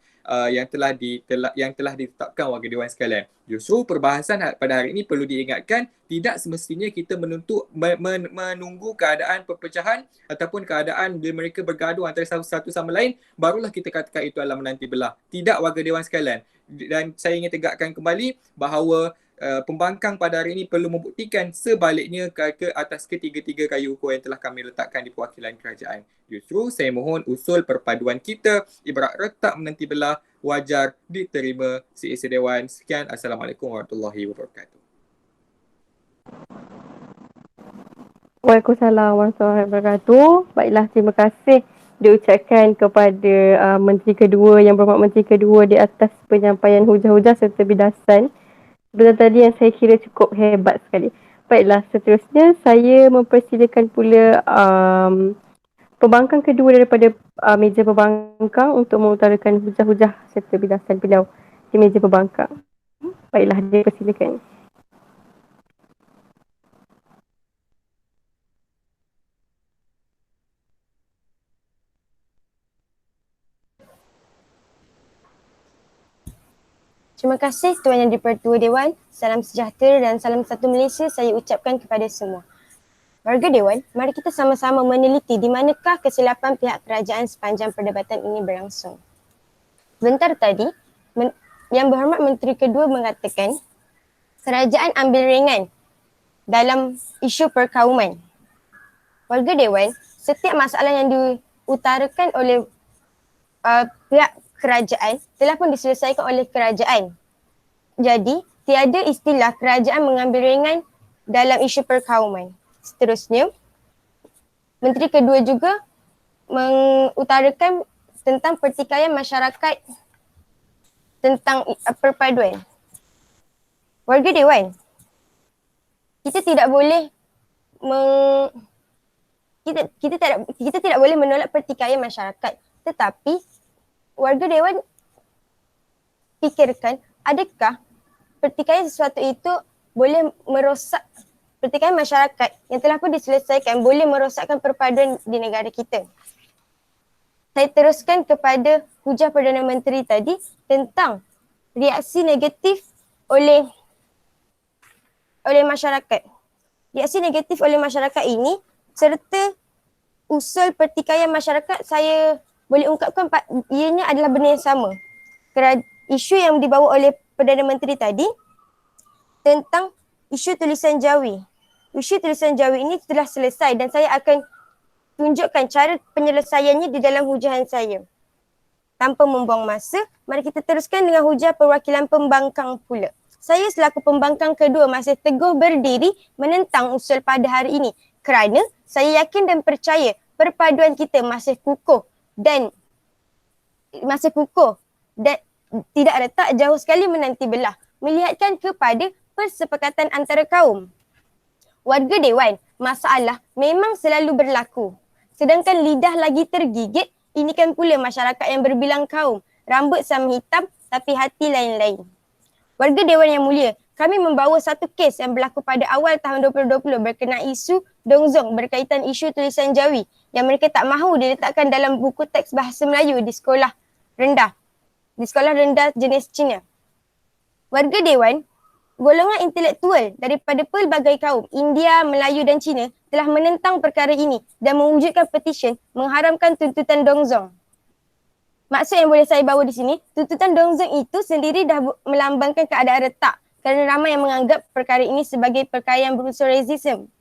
yang telah ditetapkan warga dewan sekalian. Justru perbahasan pada hari ini perlu diingatkan, tidak semestinya kita menunggu keadaan perpecahan ataupun keadaan bila mereka bergaduh antara satu sama lain, barulah kita katakan itu adalah menanti belah. Tidak, warga dewan sekalian. Dan saya ingin tegakkan kembali bahawa pembangkang pada hari ini perlu membuktikan sebaliknya ke atas ketiga-tiga kayu ukur yang telah kami letakkan di perwakilan kerajaan. Justru saya mohon usul perpaduan kita, ibarat retak menanti belah, wajar diterima seisi Dewan. Sekian, Assalamualaikum warahmatullahi wabarakatuh. Waalaikumsalam warahmatullahi wabarakatuh. Baiklah, terima kasih diucapkan kepada Menteri Kedua, Yang Berhormat Menteri Kedua, di atas penyampaian hujah-hujah serta bidasan. Sebenarnya tadi yang saya kira cukup hebat sekali. Baiklah, seterusnya saya mempersilakan pula pembangkang kedua daripada meja pembangkang untuk mengutarakan hujah-hujah serta bidasan beliau di meja pembangkang. Baiklah, dipersilakan. Terima kasih Tuan Yang di-Pertua Dewan. Salam sejahtera dan salam satu Malaysia saya ucapkan kepada semua. Warga Dewan, mari kita sama-sama meneliti di manakah kesilapan pihak kerajaan sepanjang perdebatan ini berlangsung. Sebentar tadi, Yang Berhormat Menteri Kedua mengatakan kerajaan ambil ringan dalam isu perkauman. Warga Dewan, setiap masalah yang diutarakan oleh pihak kerajaan telah pun diselesaikan oleh kerajaan. Jadi, tiada istilah kerajaan mengambil ringan dalam isu perkauman. Seterusnya, Menteri Kedua juga mengutarakan tentang pertikaian masyarakat tentang perpaduan. Warga Dewan, kita tidak boleh kita tidak boleh menolak pertikaian masyarakat, tetapi warga Dewan fikirkan, adakah pertikaian sesuatu itu boleh merosak pertikaian masyarakat yang telah pun diselesaikan boleh merosakkan perpaduan di negara kita. Saya teruskan kepada hujah Perdana Menteri tadi tentang reaksi negatif oleh masyarakat. Reaksi negatif oleh masyarakat ini serta usul pertikaian masyarakat, saya boleh ungkapkan ianya adalah benda yang sama. Isu yang dibawa oleh Perdana Menteri tadi tentang isu tulisan Jawi. Isu tulisan Jawi ini telah selesai dan saya akan tunjukkan cara penyelesaiannya di dalam hujahan saya. Tanpa membuang masa, mari kita teruskan dengan hujah perwakilan pembangkang pula. Saya selaku pembangkang kedua masih teguh berdiri menentang usul pada hari ini kerana saya yakin dan percaya perpaduan kita masih kukuh dan tidak retak, jauh sekali menanti belah, melihatkan kepada persepakatan antara kaum. Warga Dewan, masalah memang selalu berlaku. Sedangkan lidah lagi tergigit, ini kan pula masyarakat yang berbilang kaum, rambut sama hitam tapi hati lain-lain. Warga Dewan yang mulia, kami membawa satu kes yang berlaku pada awal tahun 2020 berkenaan isu Dongzong berkaitan isu tulisan Jawi yang mereka tak mahu diletakkan dalam buku teks bahasa Melayu di sekolah rendah jenis Cina. Warga Dewan, golongan intelektual daripada pelbagai kaum India, Melayu dan Cina telah menentang perkara ini dan mewujudkan petisyen mengharamkan tuntutan Dongzong. Maksud yang boleh saya bawa di sini, tuntutan Dongzong itu sendiri dah melambangkan keadaan retak kerana ramai yang menganggap perkara ini sebagai perkara yang berunsur rasisme.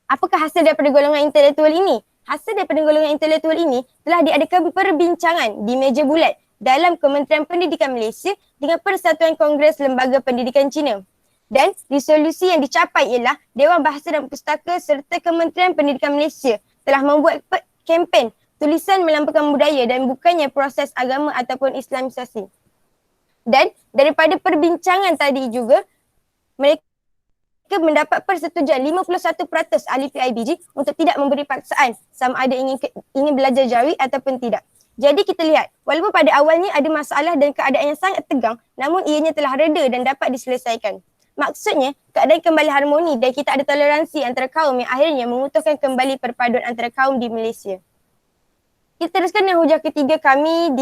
Apakah hasil daripada golongan intelektual ini? Hasil daripada golongan intelektual ini telah diadakan perbincangan di meja bulat dalam Kementerian Pendidikan Malaysia dengan Persatuan Kongres Lembaga Pendidikan Cina. Dan resolusi yang dicapai ialah Dewan Bahasa dan Pustaka serta Kementerian Pendidikan Malaysia telah membuat kempen tulisan melambangkan budaya dan bukannya proses agama ataupun Islamisasi. Dan daripada perbincangan tadi juga, mereka mendapat persetujuan 51% ahli PIBG untuk tidak memberi paksaan sama ada ingin belajar jawi ataupun tidak. Jadi kita lihat, walaupun pada awalnya ada masalah dan keadaan yang sangat tegang, namun ianya telah reda dan dapat diselesaikan. Maksudnya, keadaan kembali harmoni dan kita ada toleransi antara kaum yang akhirnya mengutuhkan kembali perpaduan antara kaum di Malaysia. Kita teruskan dengan hujah ketiga kami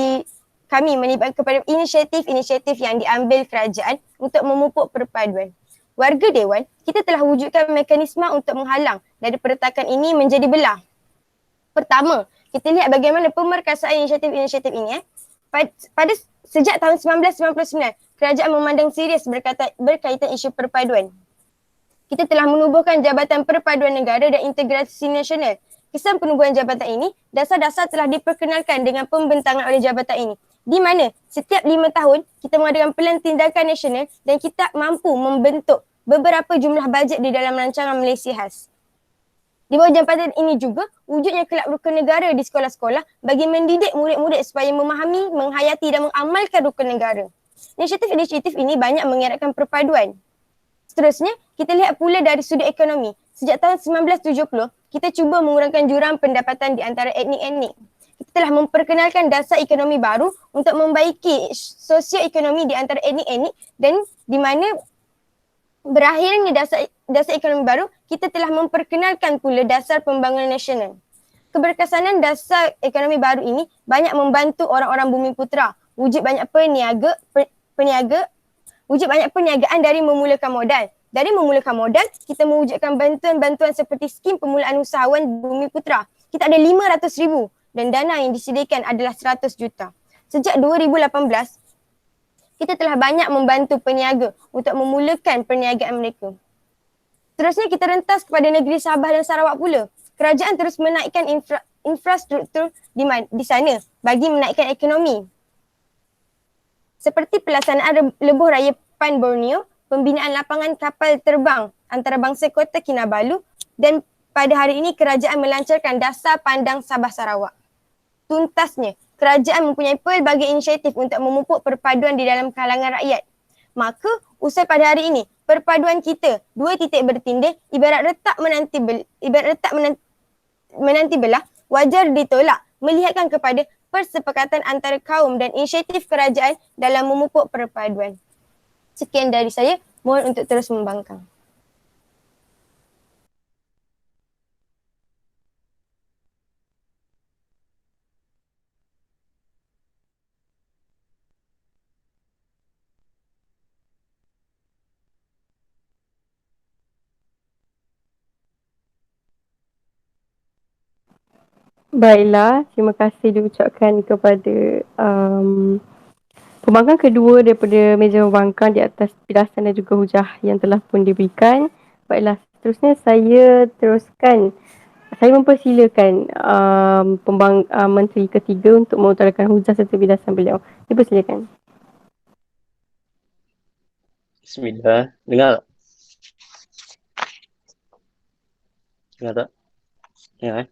melibatkan kepada inisiatif-inisiatif yang diambil kerajaan untuk memupuk perpaduan. Warga Dewan, kita telah wujudkan mekanisme untuk menghalang dari peretakan ini menjadi belah. Pertama, kita lihat bagaimana pemerkasaan inisiatif-inisiatif ini. Pada sejak tahun 1999, kerajaan memandang serius berkaitan isu perpaduan. Kita telah menubuhkan Jabatan Perpaduan Negara dan Integrasi Nasional. Kesan penubuhan jabatan ini, dasar-dasar telah diperkenalkan dengan pembentangan oleh jabatan ini. Di mana setiap 5 tahun kita mengadakan pelan tindakan nasional dan kita mampu membentuk beberapa jumlah bajet di dalam rancangan Malaysia Khas. Di bawah jabatan ini juga wujudnya kelab rukun negara di sekolah-sekolah bagi mendidik murid-murid supaya memahami, menghayati dan mengamalkan rukun negara. Inisiatif-inisiatif ini banyak mengeratkan perpaduan. Seterusnya, kita lihat pula dari sudut ekonomi. Sejak tahun 1970, kita cuba mengurangkan jurang pendapatan di antara etnik-etnik. Kita telah memperkenalkan dasar ekonomi baru untuk membaiki sosioekonomi di antara etnik-etnik dan di mana berakhirnya dasar ekonomi baru, kita telah memperkenalkan pula dasar pembangunan nasional. Keberkesanan dasar ekonomi baru ini banyak membantu orang-orang Bumiputera. Wujud banyak perniagaan dari memulakan modal. Dari memulakan modal, kita mewujudkan bantuan-bantuan seperti skim pemulaan usahawan Bumiputera. Kita ada 500,000 dan dana yang disediakan adalah 100 juta. Sejak 2018, kita telah banyak membantu peniaga untuk memulakan perniagaan mereka. Terusnya kita rentas kepada negeri Sabah dan Sarawak pula. Kerajaan terus menaikkan infrastruktur di sana bagi menaikkan ekonomi. Seperti pelaksanaan lebuh raya Pan Borneo, pembinaan lapangan kapal terbang antarabangsa Kota Kinabalu dan pada hari ini kerajaan melancarkan dasar pandang Sabah Sarawak. Tuntasnya, kerajaan mempunyai pelbagai inisiatif untuk memupuk perpaduan di dalam kalangan rakyat. Maka, usai pada hari ini, perpaduan kita, dua titik bertindih, ibarat retak menanti belah, wajar ditolak melihatkan kepada persepakatan antara kaum dan inisiatif kerajaan dalam memupuk perpaduan. Sekian dari saya, mohon untuk terus membangkang. Baiklah, terima kasih diucapkan kepada pembangkang kedua daripada meja pembangkang di atas penjelasan dan juga hujah yang telah pun diberikan. Baiklah, seterusnya saya teruskan. Saya mempersilakan Menteri ketiga untuk mengutarakan hujah serta penjelasan beliau. Dipersilakan. Bismillah. Dengar tak? Dengar tak? Dengar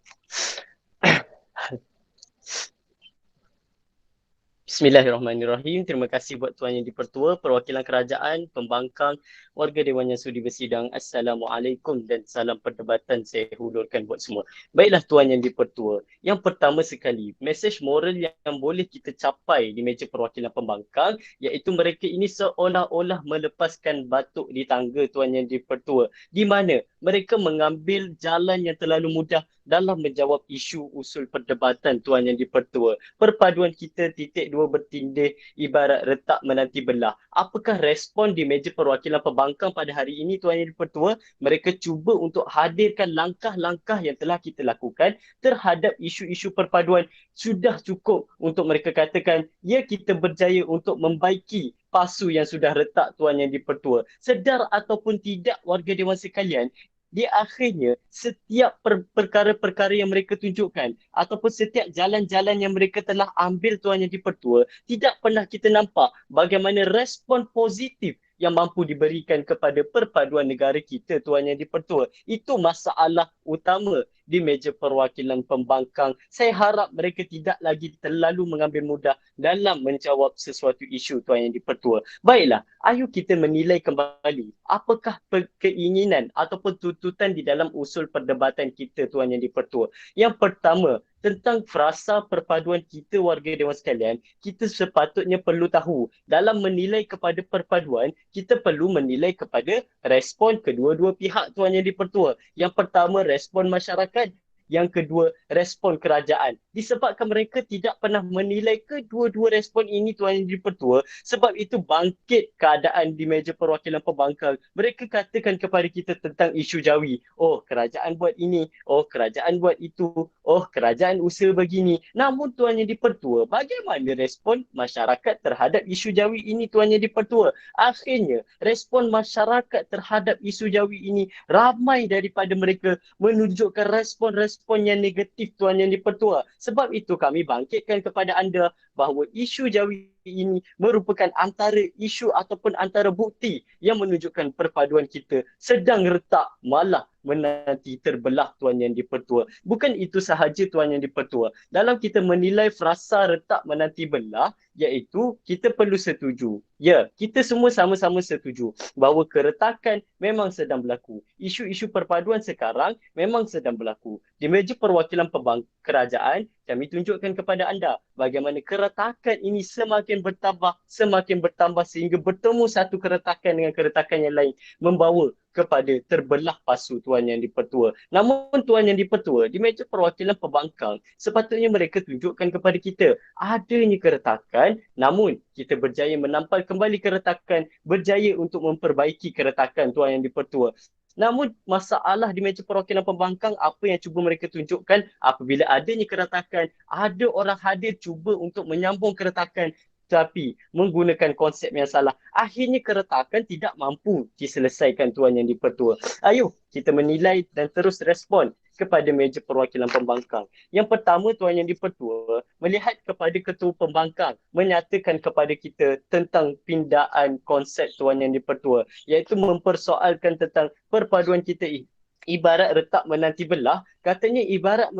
Bismillahirrahmanirrahim. Terima kasih buat Tuan Yang di-Pertua, perwakilan kerajaan, pembangkang, warga Dewan yang sudi bersidang. Assalamualaikum dan salam perdebatan saya hulurkan buat semua. Baiklah Tuan Yang di-Pertua. Yang pertama sekali, mesej moral yang boleh kita capai di meja perwakilan pembangkang iaitu mereka ini seolah-olah melepaskan batuk di tangga Tuan Yang di-Pertua. Di mana mereka mengambil jalan yang terlalu mudah dalam menjawab isu usul perdebatan Tuan Yang di-Pertua. Perpaduan kita titik dua bertindih ibarat retak menanti belah. Apakah respon di meja perwakilan pembangkang pada hari ini Tuan Yang di-Pertua? Mereka cuba untuk hadirkan langkah-langkah yang telah kita lakukan terhadap isu-isu perpaduan. Sudah cukup untuk mereka katakan, ya kita berjaya untuk membaiki pasu yang sudah retak Tuan Yang di-Pertua. Sedar ataupun tidak warga Dewan sekalian, di akhirnya setiap perkara-perkara yang mereka tunjukkan ataupun setiap jalan-jalan yang mereka telah ambil Tuan Yang di-Pertua, tidak pernah kita nampak bagaimana respon positif yang mampu diberikan kepada perpaduan negara kita, Tuan Yang di-Pertua. Itu masalah utama di meja perwakilan pembangkang. Saya harap mereka tidak lagi terlalu mengambil mudah dalam menjawab sesuatu isu, Tuan Yang di-Pertua. Baiklah, ayo kita menilai kembali apakah keinginan ataupun tuntutan di dalam usul perdebatan kita, Tuan Yang di-Pertua. Yang pertama, tentang frasa perpaduan kita, warga Dewan sekalian, kita sepatutnya perlu tahu dalam menilai kepada perpaduan, kita perlu menilai kepada respon kedua-dua pihak, Tuan Yang di-Pertua. Yang pertama, respon masyarakat. Yang kedua, respon kerajaan. Disebabkan mereka tidak pernah menilai kedua-dua respon ini, Tuan Yang di-Pertua, sebab itu bangkit keadaan di meja perwakilan pembangkang. Mereka katakan kepada kita tentang isu Jawi. Oh, kerajaan buat ini. Oh, kerajaan buat itu. Oh, kerajaan usaha begini. Namun, Tuan Yang di-Pertua, bagaimana respon masyarakat terhadap isu Jawi ini, Tuan Yang di-Pertua? Akhirnya, respon masyarakat terhadap isu Jawi ini, ramai daripada mereka menunjukkan respon-respon yang negatif, Tuan Yang di-Pertua. Sebab itu kami bangkitkan kepada anda bahawa isu Jawi ini merupakan antara isu ataupun antara bukti yang menunjukkan perpaduan kita sedang retak, malah menanti terbelah, Tuan Yang di-Pertua. Bukan itu sahaja, Tuan Yang di-Pertua. Dalam kita menilai frasa retak menanti belah, iaitu kita perlu setuju. Ya, kita semua sama-sama setuju bahawa keretakan memang sedang berlaku. Isu-isu perpaduan sekarang memang sedang berlaku. Di meja perwakilan kerajaan, kami tunjukkan kepada anda bagaimana keretakan ini semakin bertambah sehingga bertemu satu keretakan dengan keretakan yang lain, membawa kepada terbelah pasu, Tuan Yang di-Pertua. Namun, Tuan Yang di-Pertua, di meja perwakilan pembangkang, sepatutnya mereka tunjukkan kepada kita adanya keretakan, namun kita berjaya menampal kembali keretakan, berjaya untuk memperbaiki keretakan, Tuan Yang di-Pertua. Namun masalah di meja perwakilan pembangkang, apa yang cuba mereka tunjukkan apabila adanya keretakan, ada orang hadir cuba untuk menyambung keretakan tapi menggunakan konsep yang salah. Akhirnya keretakan tidak mampu diselesaikan, Tuan Yang di-Pertua. Ayo kita menilai dan terus respon kepada meja perwakilan pembangkang. Yang pertama, Tuan Yang di-Pertua, melihat kepada ketua pembangkang menyatakan kepada kita tentang pindaan konsep, Tuan Yang di-Pertua, iaitu mempersoalkan tentang perpaduan kita ibarat retak menanti belah. Katanya ibarat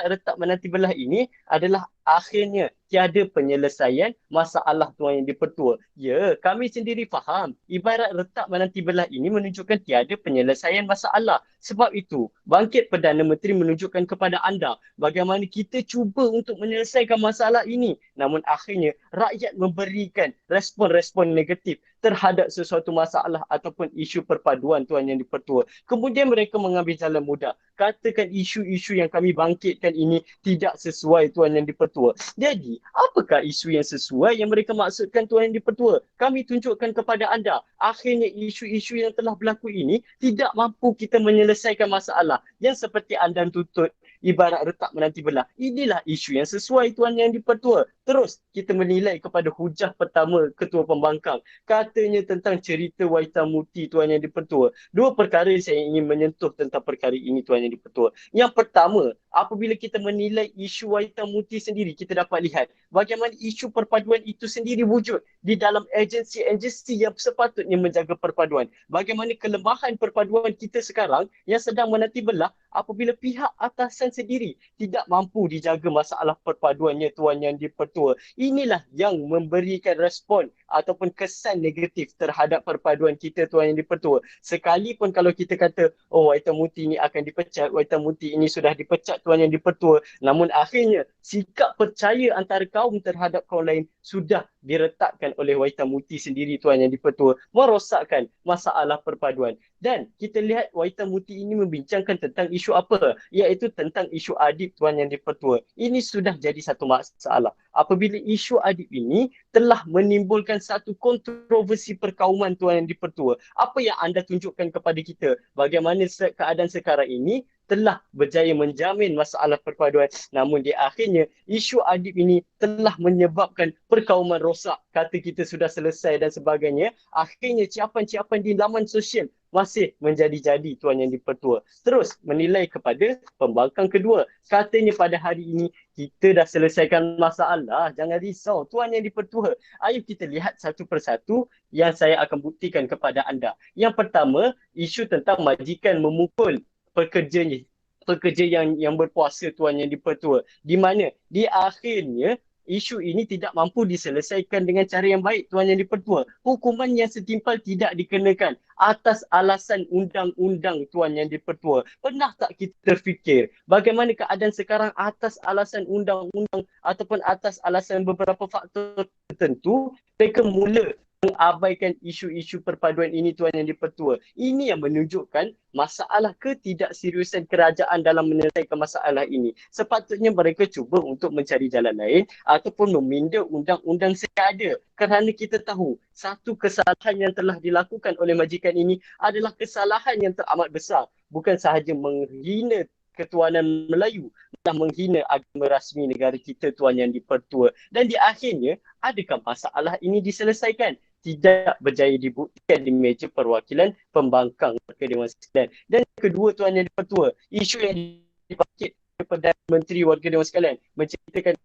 retak menanti belah ini adalah akhirnya tiada penyelesaian masalah, Tuan Yang di-Pertua. Ya, kami sendiri faham ibarat retak menanti belah ini menunjukkan tiada penyelesaian masalah. Sebab itu, bangkit Perdana Menteri menunjukkan kepada anda bagaimana kita cuba untuk menyelesaikan masalah ini. Namun akhirnya rakyat memberikan respon-respon negatif terhadap sesuatu masalah ataupun isu perpaduan, Tuan Yang di-Pertua. Kemudian mereka mengambil jalan mudah. Katakan isu-isu yang kami bangkitkan ini tidak sesuai, Tuan Yang di-Pertua. Jadi, apakah isu yang sesuai yang mereka maksudkan, Tuan Yang di-Pertua? Kami tunjukkan kepada anda, akhirnya isu-isu yang telah berlaku ini tidak mampu kita menyelesaikan masalah. Yang seperti anda tuntut, ibarat retak menanti belah. Inilah isu yang sesuai, Tuan Yang di-Pertua. Terus kita menilai kepada hujah pertama ketua pembangkang. Katanya tentang cerita Waitamutri, Tuan Yang di-Pertua. Dua perkara saya ingin menyentuh tentang perkara ini, Tuan Yang di-Pertua. Yang pertama, apabila kita menilai isu Waitamutri sendiri, kita dapat lihat bagaimana isu perpaduan itu sendiri wujud di dalam agensi-agensi yang sepatutnya menjaga perpaduan. Bagaimana kelemahan perpaduan kita sekarang yang sedang menanti belah apabila pihak atasan sendiri tidak mampu dijaga masalah perpaduannya, Tuan Yang di-Pertua. Inilah yang memberikan respon ataupun kesan negatif terhadap perpaduan kita, Tuan Yang di-Pertua. Sekalipun kalau kita kata, oh, Waitamutri ini akan dipecat, Waitamutri ini sudah dipecat, Tuan Yang di-Pertua. Namun akhirnya sikap percaya antara kaum terhadap kaum lain sudah diretakkan oleh Waitamutri sendiri, Tuan Yang di-Pertua, merosakkan masalah perpaduan. Dan kita lihat Waitamutri ini membincangkan tentang isu apa? Iaitu tentang isu adib, Tuan Yang di-Pertua. Ini sudah jadi satu masalah. Apabila isu adib ini telah menimbulkan satu kontroversi perkauman, Tuan Yang di-Pertua, apa yang anda tunjukkan kepada kita? Bagaimana keadaan sekarang ini telah berjaya menjamin masalah perpaduan, namun di akhirnya isu adib ini telah menyebabkan perkauman rosak. Kata kita sudah selesai dan sebagainya. Akhirnya ciapan-ciapan di laman sosial masih menjadi-jadi Tuan Yang di-Pertua. Terus menilai kepada pembangkang kedua. Katanya pada hari ini kita dah selesaikan masalah. Jangan risau Tuan Yang di-Pertua. Ayo kita lihat satu persatu yang saya akan buktikan kepada anda. Yang pertama, isu tentang majikan memukul pekerjanya. Pekerja yang berpuasa Tuan Yang di-Pertua. Di mana di akhirnya isu ini tidak mampu diselesaikan dengan cara yang baik Tuan Yang di-Pertua. Hukuman yang setimpal tidak dikenakan atas alasan undang-undang Tuan Yang di-Pertua. Pernah tak kita terfikir bagaimana keadaan sekarang atas alasan undang-undang ataupun atas alasan beberapa faktor tertentu mereka mula mengabaikan isu-isu perpaduan ini Tuan Yang di-Pertua. Ini yang menunjukkan masalah ketidakseriusan kerajaan dalam menyelesaikan masalah ini. Sepatutnya mereka cuba untuk mencari jalan lain ataupun meminda undang-undang sedia. Kerana kita tahu satu kesalahan yang telah dilakukan oleh majikan ini adalah kesalahan yang teramat besar. Bukan sahaja menghina ketuanan Melayu, telah menghina agama rasmi negara kita Tuan Yang di-Pertua. Dan di akhirnya, adakah masalah ini diselesaikan? Tidak berjaya dibuktikan di meja perwakilan pembangkang warga Dewan Sekalian. Dan kedua Tuan Yang di-Pertua, isu yang dibangkit daripada Menteri Warga Dewan Sekalian menceritakan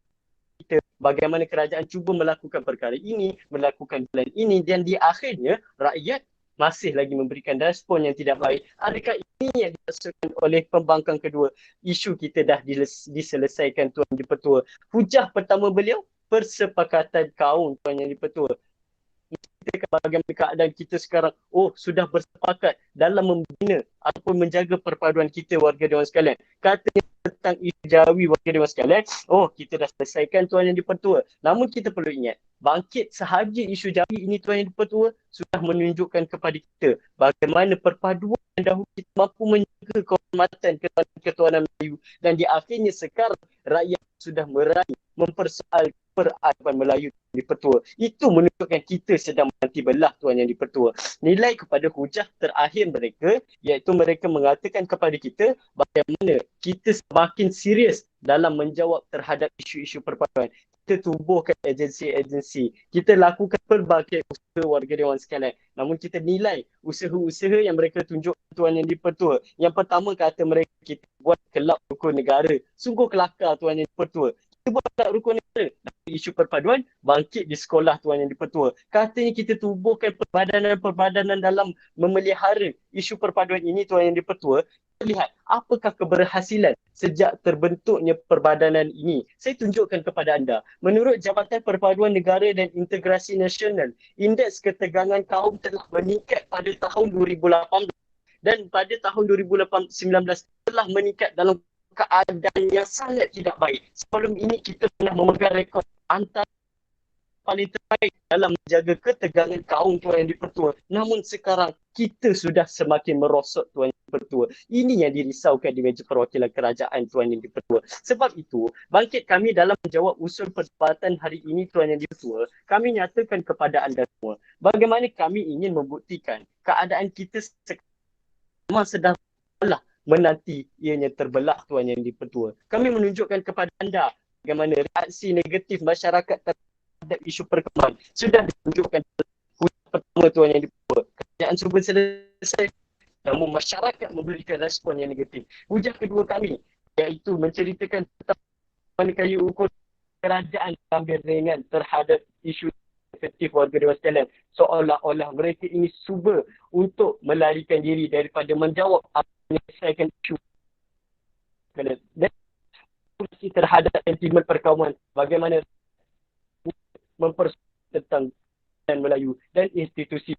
kita bagaimana kerajaan cuba melakukan perkara ini, melakukan plan ini dan di akhirnya rakyat masih lagi memberikan respon yang tidak baik. Adakah ini yang dimaksudkan oleh pembangkang kedua? Isu kita dah diselesaikan Tuan Yang di-Pertua. Hujah pertama beliau, persepakatan kaum Tuan Yang di-Pertua. Kita bagaimana keadaan kita sekarang, sudah bersepakat dalam membina ataupun menjaga perpaduan kita warga Dewan Sekalian. Katanya tentang isu Jawi warga Dewan Sekalian, kita dah selesaikan Tuan Yang di-Pertua. Namun kita perlu ingat, bangkit sahaja isu Jawi ini Tuan Yang di-Pertua sudah menunjukkan kepada kita bagaimana perpaduan yang dahulu kita mampu menjaga kehormatan ketuanan Melayu dan di akhirnya sekarang rakyat sudah meraih mempersoal peradaban Melayu di-Pertua. Itu menunjukkan kita sedang menanti belah Tuan Yang di-Pertua. Nilai kepada hujah terakhir mereka, iaitu mereka mengatakan kepada kita bagaimana kita semakin serius dalam menjawab terhadap isu-isu perpaduan. Kita tubuhkan agensi-agensi. Kita lakukan pelbagai usaha warga Dewan Sekalian. Namun kita nilai usaha-usaha yang mereka tunjuk Tuan Yang di-Pertua. Yang pertama kata mereka, kita buat kelab rukun negara. Sungguh kelakar Tuan Yang di-Pertua. Kita buat kelab rukun negara. Isu perpaduan bangkit di sekolah Tuan Yang di-Pertua. Katanya kita tubuhkan perbadanan dalam memelihara isu perpaduan ini Tuan Yang di-Pertua. Lihat apakah keberhasilan sejak terbentuknya perbadanan ini. Saya tunjukkan kepada anda. Menurut Jabatan Perpaduan Negara dan Integrasi Nasional, indeks ketegangan kaum telah meningkat pada tahun 2018 dan pada tahun 2019 telah meningkat dalam keadaan yang sangat tidak baik. Sebelum ini kita pernah memegang rekod antara paling terbaik dalam menjaga ketegangan kaum Tuan Yang di-Pertua. Namun sekarang kita sudah semakin merosot Tuan Yang di-Pertua. Ini yang dirisaukan di meja perwakilan kerajaan Tuan Yang di-Pertua. Sebab itu, bangkit kami dalam menjawab usul perdebatan hari ini Tuan Yang di-Pertua, kami nyatakan kepada anda semua, bagaimana kami ingin membuktikan keadaan kita memang sedang menanti ianya terbelah Tuan Yang di-Pertua. Kami menunjukkan kepada anda bagaimana reaksi negatif masyarakat terhadap isu perkembangan sudah ditunjukkan pertama Tuan Yang di-Pertua. Kerajaan cuba selesai, namun masyarakat memberikan respon yang negatif. Hujah kedua kami iaitu menceritakan tentang bagaimana kayu ukur kerajaan ambil ringan terhadap isu efektif warga Dewan Sekalian. Seolah-olah mereka ini cuba untuk melarikan diri daripada menjawab atau menyelesaikan isu dan terhadap sentimen perkauman, bagaimana mempersoalkan tentang Melayu dan institusi.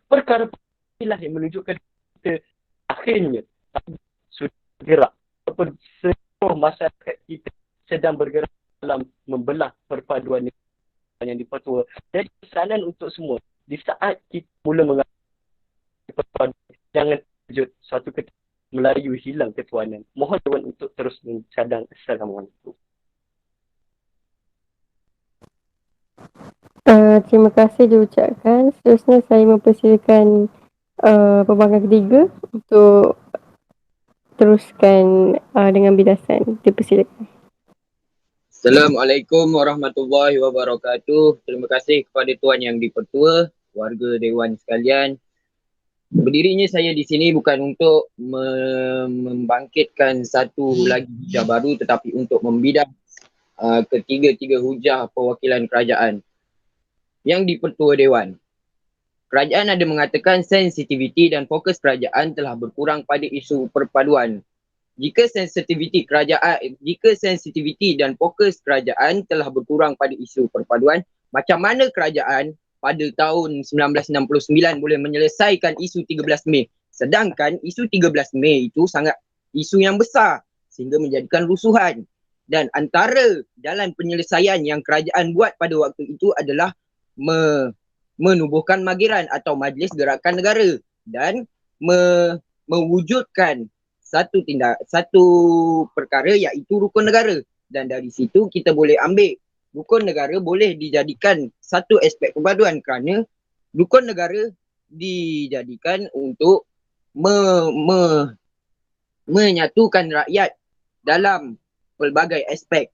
Perkara inilah yang menunjukkan kita akhirnya sudah bergerak ataupun seluruh masyarakat kita sedang bergerak dalam membelah perpaduan yang di-Pertua. Jadi pesanan untuk semua, di saat kita mula mengalami perpaduan, jangan terkejut suatu ketika Melayu hilang ketuanan. Mohon Dewan untuk terus mencadang. Assalamualaikum. Terima kasih diucapkan. Seterusnya saya mempersilakan pembangkang ketiga untuk teruskan dengan bidasan. Dipersilakan. Assalamualaikum warahmatullahi wabarakatuh. Terima kasih kepada Tuan Yang di-Pertua, warga Dewan sekalian. Berdirinya saya di sini bukan untuk membangkitkan satu lagi hujah baru, tetapi untuk membidak ketiga-tiga hujah perwakilan kerajaan yang dipertua Dewan. Kerajaan ada mengatakan sensitiviti dan fokus kerajaan telah berkurang pada isu perpaduan. Jika sensitiviti dan fokus kerajaan telah berkurang pada isu perpaduan, macam mana kerajaan pada tahun 1969 boleh menyelesaikan isu 13 Mei? Sedangkan isu 13 Mei itu sangat isu yang besar sehingga menjadikan rusuhan. Dan antara jalan penyelesaian yang kerajaan buat pada waktu itu adalah menubuhkan Mageran atau Majlis Gerakan Negara dan mewujudkan satu perkara iaitu rukun negara. Dan dari situ kita boleh ambil rukun negara boleh dijadikan satu aspek perpaduan kerana rukun negara dijadikan untuk menyatukan rakyat dalam pelbagai aspek.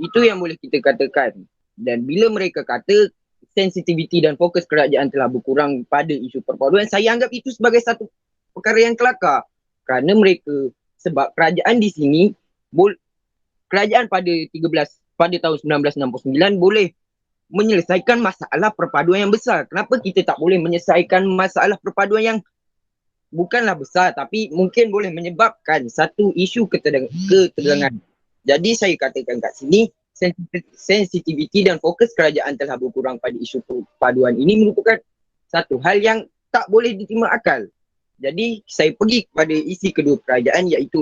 Itu yang boleh kita katakan. Dan bila mereka kata sensitiviti dan fokus kerajaan telah berkurang pada isu perpaduan, saya anggap itu sebagai satu perkara yang kelakar. Kerana mereka, sebab kerajaan di sini, kerajaan pada tahun 1969 boleh menyelesaikan masalah perpaduan yang besar. Kenapa kita tak boleh menyelesaikan masalah perpaduan yang bukanlah besar tapi mungkin boleh menyebabkan satu isu ketegangan. Jadi saya katakan kat sini, sensitiviti dan fokus kerajaan telah berkurang pada isu perpaduan ini merupakan satu hal yang tak boleh diterima akal. Jadi saya pergi kepada isi kedua kerajaan iaitu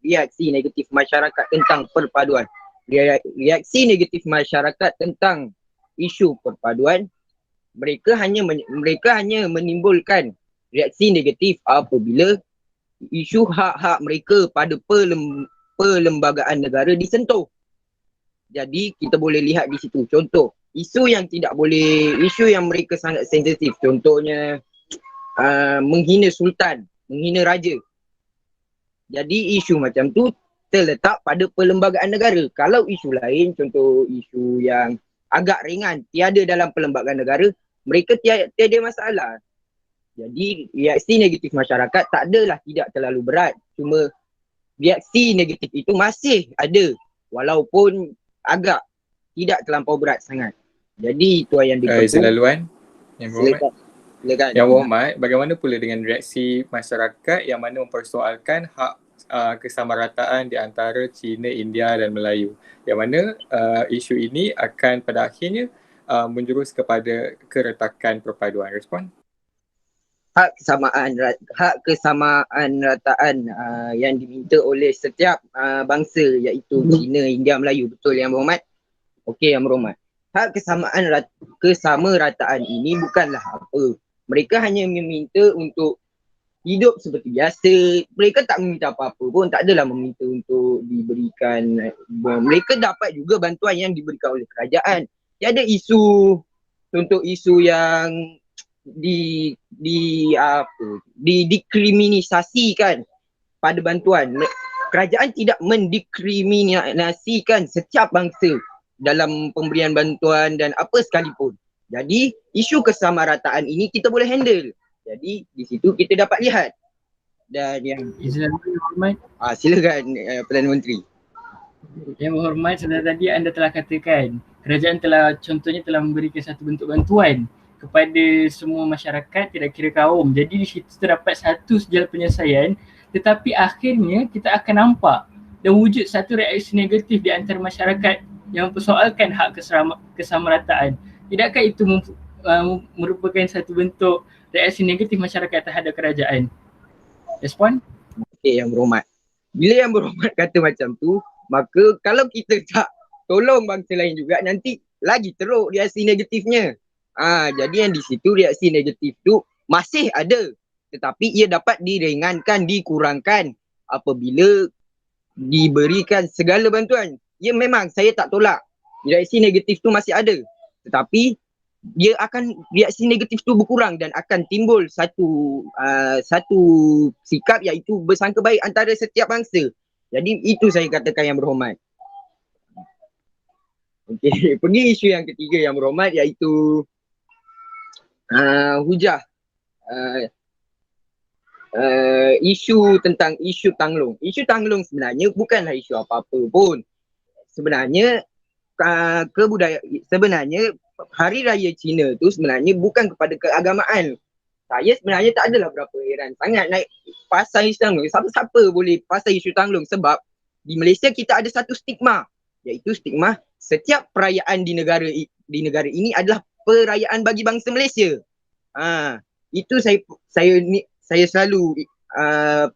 reaksi negatif masyarakat tentang perpaduan. Reaksi negatif masyarakat tentang isu perpaduan, mereka hanya menimbulkan reaksi negatif apabila isu hak-hak mereka pada perlembagaan negara disentuh. Jadi kita boleh lihat di situ contoh isu yang mereka sangat sensitif, contohnya menghina sultan, menghina raja. Jadi isu macam tu terletak pada perlembagaan negara. Kalau isu lain, contoh isu yang agak ringan, tiada dalam perlembagaan negara, mereka tiada masalah. Jadi reaksi negatif masyarakat tak adalah tidak terlalu berat. Cuma reaksi negatif itu masih ada walaupun agak tidak terlampau berat sangat. Jadi itu yang Izin laluan Yang Berhormat. Silakan. Yang Berhormat, bagaimana pula dengan reaksi masyarakat yang mana mempersoalkan hak kesamarataan di antara Cina, India dan Melayu, yang mana isu ini akan pada akhirnya menjurus kepada keretakan perpaduan. Respon? Hak kesamaan rataan yang diminta oleh setiap bangsa iaitu Cina, India, Melayu. Betul Yang Berhormat? Okey Yang Berhormat. Hak kesamarataan ini bukanlah apa. Mereka hanya meminta untuk hidup seperti biasa. Mereka tak meminta apa-apa pun, tak adalah meminta untuk diberikan. Mereka dapat juga bantuan yang diberikan oleh kerajaan. Tiada isu, contoh isu yang dikriminalisasikan pada bantuan. Kerajaan tidak mendiskriminasikan setiap bangsa dalam pemberian bantuan dan apa sekalipun. Jadi isu kesamarataan ini kita boleh handle. Jadi di situ kita dapat lihat. Dan yang Izin Berhormat. Silakan Perdana Menteri. Yang Berhormat, sebenarnya tadi anda telah katakan kerajaan contohnya telah memberikan satu bentuk bantuan kepada semua masyarakat tidak kira kaum. Jadi di situ terdapat satu jalan penyelesaian, tetapi akhirnya kita akan nampak dan wujud satu reaksi negatif di antara masyarakat yang mempersoalkan hak kesamarataan. Tidakkah itu merupakan satu bentuk reaksi negatif masyarakat terhadap kerajaan? Respon? Okey Yang Berhormat. Bila Yang Berhormat kata macam tu, maka kalau kita tak tolong bangsa lain juga, nanti lagi teruk reaksi negatifnya. Jadi yang di situ reaksi negatif tu masih ada, tetapi ia dapat diringankan, dikurangkan apabila diberikan segala bantuan. Ya memang saya tak tolak reaksi negatif tu masih ada, tetapi reaksi negatif tu berkurang dan akan timbul satu sikap iaitu bersangka baik antara setiap bangsa. Jadi itu saya katakan Yang Berhormat. Okey, pergi isu yang ketiga Yang Berhormat iaitu hujah isu tentang isu Tanglong. Isu Tanglong sebenarnya bukanlah isu apa-apa pun. Sebenarnya sebenarnya Hari Raya Cina tu sebenarnya bukan kepada keagamaan. Saya sebenarnya tak adalah berapa heran sangat naik pasal isu Tanglong. Siapa-siapa boleh pasal isu Tanglong sebab di Malaysia kita ada satu stigma, iaitu stigma setiap perayaan di negara ini adalah perayaan bagi bangsa Malaysia. Itu saya selalu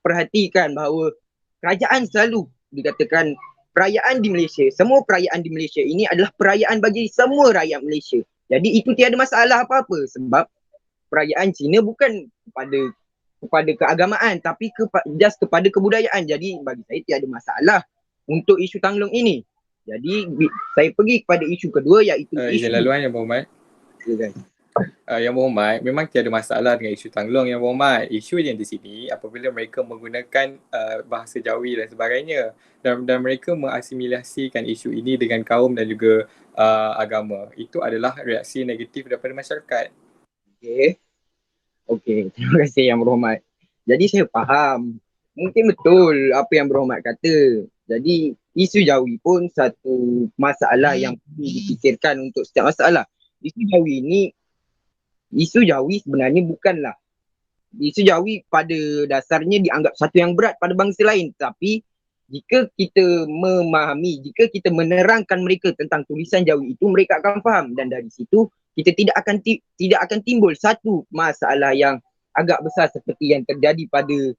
perhatikan bahawa kerajaan selalu dikatakan perayaan di Malaysia, semua perayaan di Malaysia ini adalah perayaan bagi semua rakyat Malaysia. Jadi itu tiada masalah apa-apa sebab perayaan Cina bukan kepada keagamaan tapi just kepada kebudayaan. Jadi bagi saya tiada masalah untuk isu Tanglong ini. Jadi saya pergi kepada isu kedua iaitu izin laluan Yang Berhormat. Yang Berhormat, memang tiada masalah dengan isu Tanglong Yang Berhormat. Isu yang di sini apabila mereka menggunakan bahasa Jawi dan sebagainya dan mereka mengasimilasikan isu ini dengan kaum dan juga agama. Itu adalah reaksi negatif daripada masyarakat. Okey, terima kasih Yang Berhormat. Jadi saya faham. Mungkin betul apa Yang Berhormat kata. Jadi isu Jawi pun satu masalah yang perlu dipikirkan untuk setiap masalah. Isu Jawi sebenarnya bukanlah. Isu Jawi pada dasarnya dianggap satu yang berat pada bangsa lain. Tapi jika kita memahami, jika kita menerangkan mereka tentang tulisan Jawi itu, mereka akan faham. Dan dari situ kita tidak akan timbul satu masalah yang agak besar seperti yang terjadi pada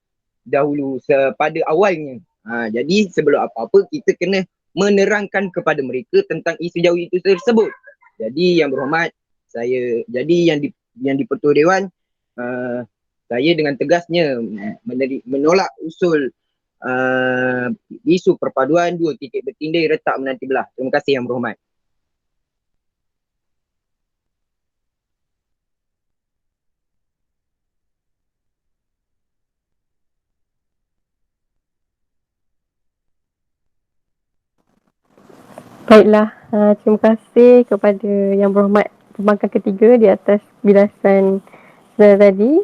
awalnya. Jadi sebelum apa-apa kita kena menerangkan kepada mereka tentang isu Jawi itu tersebut. Jadi Yang Berhormat, yang di-Pertua Dewan, saya dengan tegasnya menolak usul isu perpaduan dua titik bertindih retak menanti belah. Terima kasih Yang Berhormat. Baiklah, terima kasih kepada Yang Berhormat Pembangkang ketiga di atas bilasan tadi.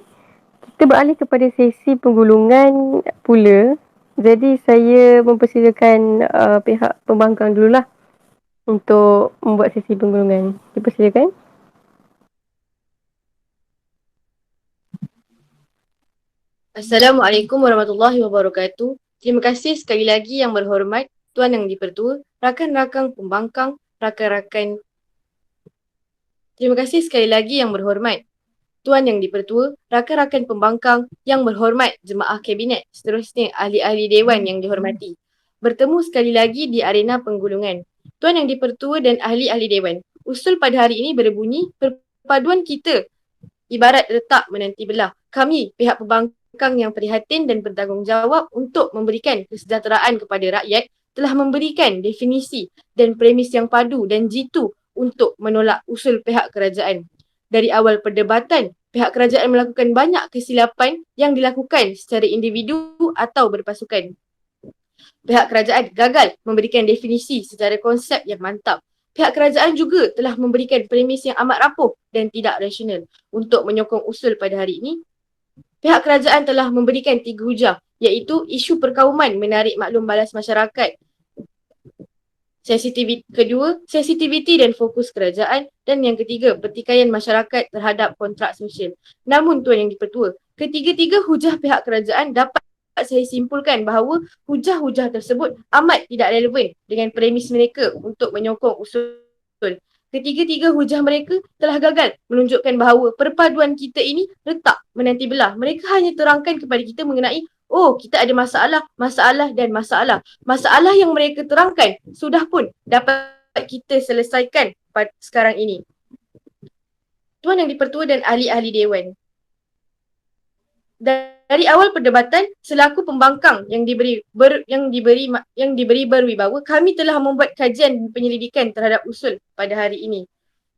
Kita beralih kepada sesi penggulungan pula. Jadi saya mempersilakan pihak pembangkang dululah untuk membuat sesi penggulungan. Dipersilakan. Assalamualaikum warahmatullahi wabarakatuh. Terima kasih sekali lagi Yang Berhormat Tuan Yang di-Pertua, rakan-rakan pembangkang, rakan-rakan. Terima kasih sekali lagi Yang Berhormat Tuan Yang di-Pertua, rakan-rakan pembangkang, Yang Berhormat jemaah kabinet, seterusnya ahli-ahli dewan yang dihormati. Bertemu sekali lagi di arena penggulungan. Tuan Yang di-Pertua dan ahli-ahli dewan, usul pada hari ini berbunyi perpaduan kita ibarat retak menanti belah. Kami, pihak pembangkang yang prihatin dan bertanggungjawab untuk memberikan kesejahteraan kepada rakyat, telah memberikan definisi dan premis yang padu dan jitu untuk menolak usul pihak kerajaan. Dari awal perdebatan, pihak kerajaan melakukan banyak kesilapan yang dilakukan secara individu atau berpasukan. Pihak kerajaan gagal memberikan definisi secara konsep yang mantap. Pihak kerajaan juga telah memberikan premis yang amat rapuh dan tidak rasional. Untuk menyokong usul pada hari ini, pihak kerajaan telah memberikan 3 hujah, iaitu isu perkauman menarik maklum balas masyarakat. Sensitiviti dan fokus kerajaan. Dan yang ketiga, pertikaian masyarakat terhadap kontrak sosial. Namun Tuan Yang di-Pertua, ketiga-tiga hujah pihak kerajaan dapat saya simpulkan bahawa hujah-hujah tersebut amat tidak relevan dengan premis mereka untuk menyokong usul. Ketiga-tiga hujah mereka telah gagal menunjukkan bahawa perpaduan kita ini retak menanti belah. Mereka hanya terangkan kepada kita mengenai kita ada masalah. Masalah yang mereka terangkan sudah pun dapat kita selesaikan pada sekarang ini. Tuan Yang di-Pertua dan ahli-ahli dewan, dari awal perdebatan, selaku pembangkang yang diberi berwibawa, kami telah membuat kajian penyelidikan terhadap usul pada hari ini.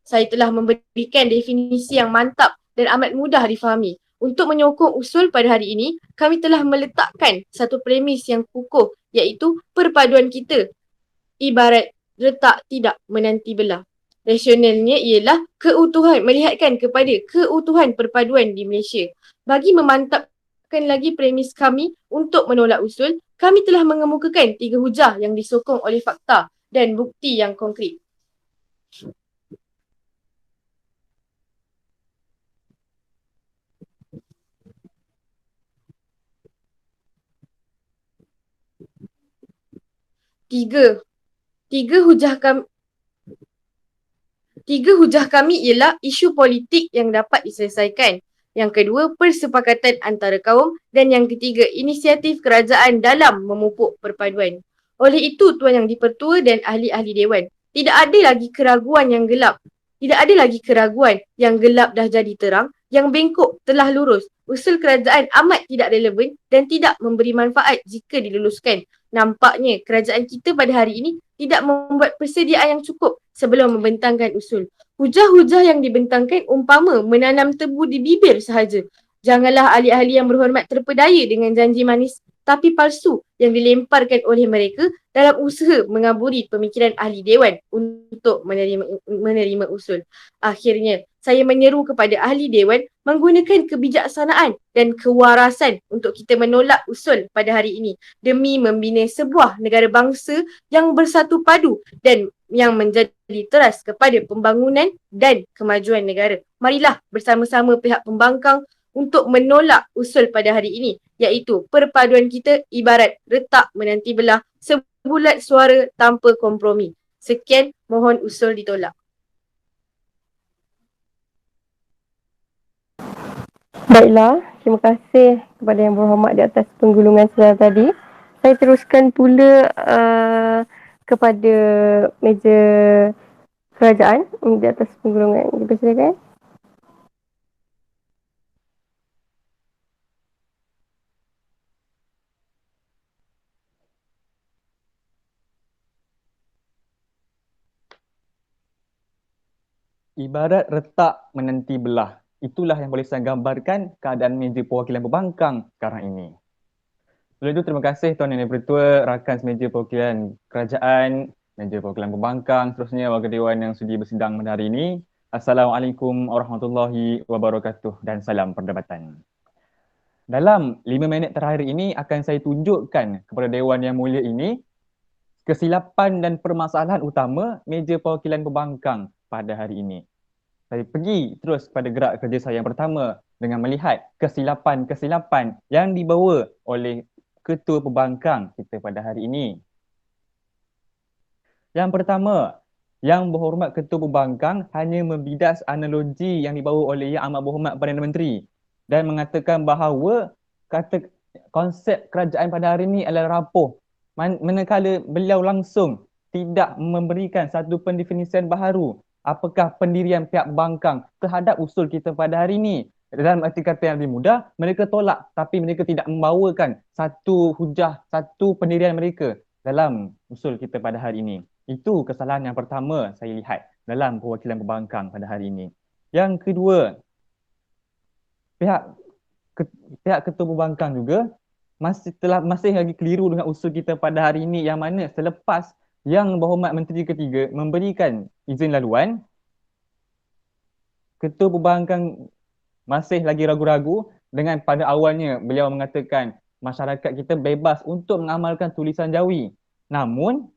Saya telah memberikan definisi yang mantap dan amat mudah difahami. Untuk menyokong usul pada hari ini, kami telah meletakkan satu premis yang kukuh, iaitu perpaduan kita ibarat retak tidak menanti belah. Rasionalnya ialah melihatkan kepada keutuhan perpaduan di Malaysia. Bagi memantapkan mengukuhkan lagi premis kami untuk menolak usul, kami telah mengemukakan 3 hujah yang disokong oleh fakta dan bukti yang konkret. Tiga hujah kami ialah isu politik yang dapat diselesaikan. Yang kedua, persepakatan antara kaum. Dan yang ketiga, inisiatif kerajaan dalam memupuk perpaduan. Oleh itu, Tuan Yang di-Pertua dan ahli-ahli Dewan, tidak ada lagi keraguan yang gelap. Tidak ada lagi keraguan yang gelap dah jadi terang, yang bengkok telah lurus. Usul kerajaan amat tidak relevan dan tidak memberi manfaat jika diluluskan. Nampaknya kerajaan kita pada hari ini tidak membuat persediaan yang cukup sebelum membentangkan usul. Hujah-hujah yang dibentangkan umpama menanam tebu di bibir sahaja. Janganlah ahli-ahli yang berhormat terpedaya dengan janji manis tapi palsu yang dilemparkan oleh mereka dalam usaha mengaburi pemikiran ahli dewan untuk menerima usul. Akhirnya, saya menyeru kepada ahli dewan menggunakan kebijaksanaan dan kewarasan untuk kita menolak usul pada hari ini demi membina sebuah negara bangsa yang bersatu padu dan yang menjadi teras kepada pembangunan dan kemajuan negara. Marilah bersama-sama pihak pembangkang untuk menolak usul pada hari ini, iaitu perpaduan kita ibarat retak menanti belah, sebulat suara tanpa kompromi. Sekian, mohon usul ditolak. Baiklah, terima kasih kepada Yang Berhormat di atas penggulungan saya tadi. Saya teruskan pula kepada meja kerajaan di atas penggulungan. Dipersilakan. Ibarat retak menanti belah. Itulah yang boleh saya gambarkan keadaan meja perwakilan pembangkang sekarang ini. Sebelum itu, terima kasih Tuan Yang Di-Pertua, rakan semeja perwakilan kerajaan, meja perwakilan pembangkang, seterusnya warga dewan yang sudi bersidang pada hari ini. Assalamualaikum warahmatullahi wabarakatuh dan salam perdebatan. Dalam 5 minit terakhir ini akan saya tunjukkan kepada Dewan Yang Mulia ini kesilapan dan permasalahan utama meja perwakilan pembangkang pada hari ini. Saya pergi terus pada gerak kerja saya yang pertama dengan melihat kesilapan-kesilapan yang dibawa oleh ketua pembangkang kita pada hari ini. Yang pertama, Yang Berhormat Ketua Pembangkang hanya membidas analogi yang dibawa oleh Yang Amat Berhormat Perdana Menteri dan mengatakan bahawa konsep kerajaan pada hari ini adalah rapuh. Manakala beliau langsung tidak memberikan satu pendefinisian baharu apakah pendirian pihak pembangkang terhadap usul kita pada hari ini. Dalam arti kata yang lebih mudah, mereka tolak tapi mereka tidak membawakan satu hujah, satu pendirian mereka dalam usul kita pada hari ini. Itu kesalahan yang pertama saya lihat dalam perwakilan pembangkang pada hari ini. Yang kedua, pihak ketua pembangkang juga masih lagi keliru dengan usul kita pada hari ini, yang mana selepas Yang Berhormat Menteri ketiga memberikan izin laluan, ketua pembangkang masih lagi ragu-ragu dengan pada awalnya beliau mengatakan masyarakat kita bebas untuk mengamalkan tulisan Jawi. Namun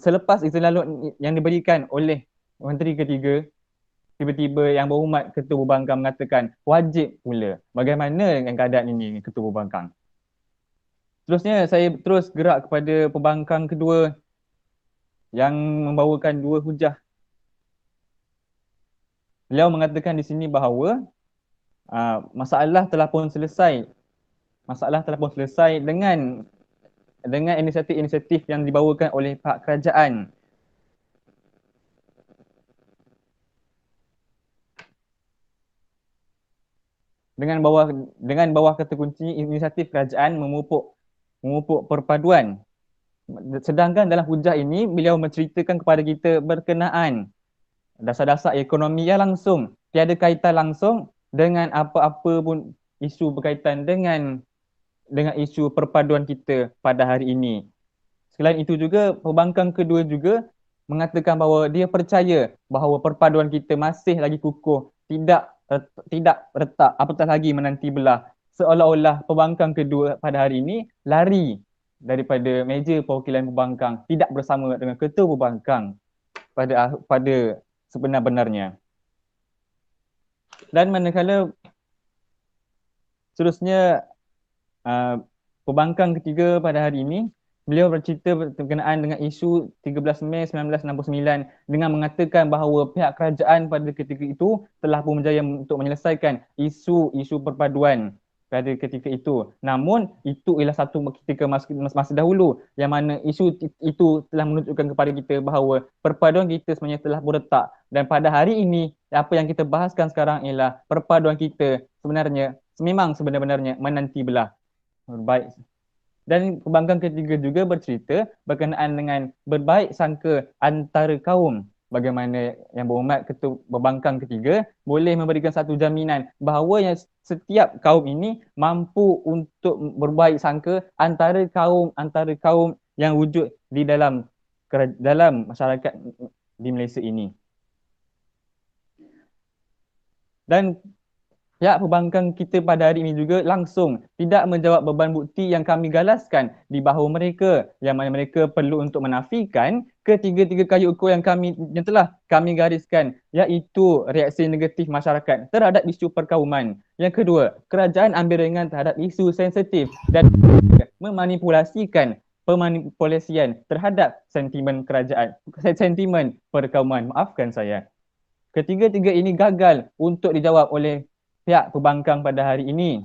selepas izin laluan yang diberikan oleh Menteri ketiga, tiba-tiba Yang Berhormat Ketua Pembangkang mengatakan wajib pula. Bagaimana dengan keadaan ini Ketua Pembangkang? Seterusnya saya terus gerak kepada pembangkang kedua yang membawakan 2 hujah. Beliau mengatakan di sini bahawa masalah telah pun selesai dengan inisiatif-inisiatif yang dibawakan oleh pihak kerajaan. Dengan bawah kata kunci inisiatif kerajaan memupuk perpaduan. Sedangkan dalam hujah ini beliau menceritakan kepada kita berkenaan dasar-dasar ekonomi yang langsung, tiada kaitan langsung dengan apa-apa pun isu berkaitan dengan isu perpaduan kita pada hari ini. Selain itu juga, pembangkang kedua juga mengatakan bahawa dia percaya bahawa perpaduan kita masih lagi kukuh, tidak retak, apatah lagi menanti belah. seolah-olah pembangkang kedua pada hari ini lari daripada meja perwakilan pembangkang, tidak bersama dengan ketua pembangkang pada sebenar-benarnya. Dan manakala seterusnya pembangkang ketiga pada hari ini, beliau bercerita berkenaan dengan isu 13 Mei 1969 dengan mengatakan bahawa pihak kerajaan pada ketika itu telah pun berjaya untuk menyelesaikan isu perpaduan pada ketika itu. Namun itu ialah satu ketika masa dahulu yang mana isu itu telah menunjukkan kepada kita bahawa perpaduan kita sebenarnya telah berretak, dan pada hari ini apa yang kita bahaskan sekarang ialah perpaduan kita sebenarnya memang sebenar-benarnya menanti belah. Baik. Dan pembangkang ketiga juga bercerita berkenaan dengan berbaik sangka antara kaum, bagaimana yang berhormat ketua pembangkang ketiga boleh memberikan satu jaminan bahawa yang setiap kaum ini mampu untuk berbaik sangka antara kaum yang wujud di dalam masyarakat di Malaysia ini. Dan pihak pembangkang kita pada hari ini juga langsung tidak menjawab beban bukti yang kami galaskan di bahawa mereka, yang mana mereka perlu untuk menafikan ketiga-tiga kayu ukur yang telah kami gariskan, iaitu reaksi negatif masyarakat terhadap isu perkauman. Yang kedua, kerajaan ambil ringan terhadap isu sensitif dan memanipulasikan pemanipulasian terhadap sentimen perkauman. Maafkan saya. Ketiga-tiga ini gagal untuk dijawab oleh pihak pembangkang pada hari ini,